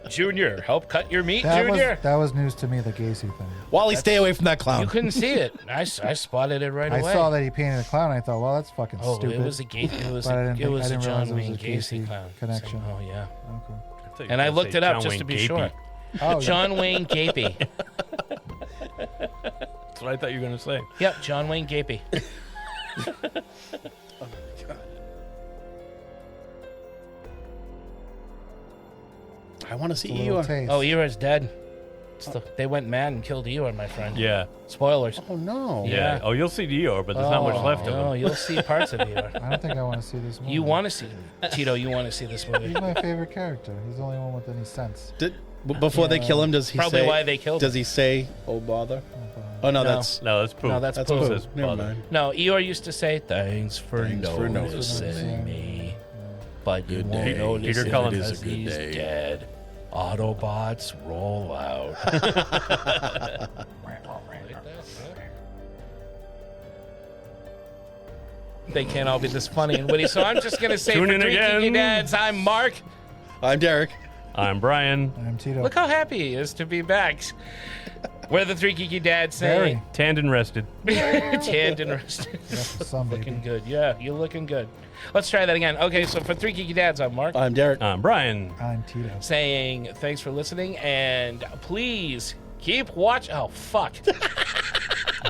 Junior, help cut your meat, Junior. That was news to me, the Gacy thing. Wally, stay away from that clown. You couldn't see it. I spotted it right I away. saw that he painted a clown. I thought, well, that's fucking Oh, stupid. it was a It was But I a, didn't it think- was I a didn't John realize it was Wayne a Gacy Gacy clown. connection. Oh yeah. Okay. And I looked it up just to be sure. Oh, John Wayne Gapey. That's what I thought you were going to say. Yep, John Wayne Gapey. I want to see It's a little Eeyore. taste. Oh, Eeyore's dead. They went mad and killed Eeyore, my friend. Yeah. Spoilers. Oh no. Yeah. Oh, you'll see Eeyore, but there's not much left of No, him. you'll see parts of Eeyore. I don't think I want to see this movie. You want to see Tito? You want to see this movie? He's my favorite character. He's the only one with any sense. Before they kill him, does he Probably say? why they killed Does him. he say, "Oh bother"? Oh no, No. that's No, that's Pooh. No, that's that's Pooh. Pooh. Says Never father. mind. No, Eeyore used to say, "Thanks for noticing noticing me, but you Good won't day. notice Peter it Cullen. because It is a good he's day." dead. Autobots roll out." They can't all be this funny and witty, so I'm just gonna say Tune for in Three again. Geeky Dads, I'm Mark. I'm Derek. I'm Brian. I'm Tito. Look how happy he is to be back. We're the Three Geeky Dads saying, Tanned and rested. tanned and rested. Some Looking baby. good. Yeah, you're looking good. Let's try that again. Okay, so for Three Geeky Dads, I'm Mark. I'm Derek. I'm Brian. I'm Tito. Saying thanks for listening and please keep watch. Oh, fuck.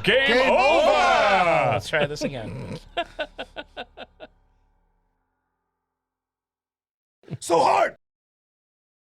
Game over! Let's try this again. So hard!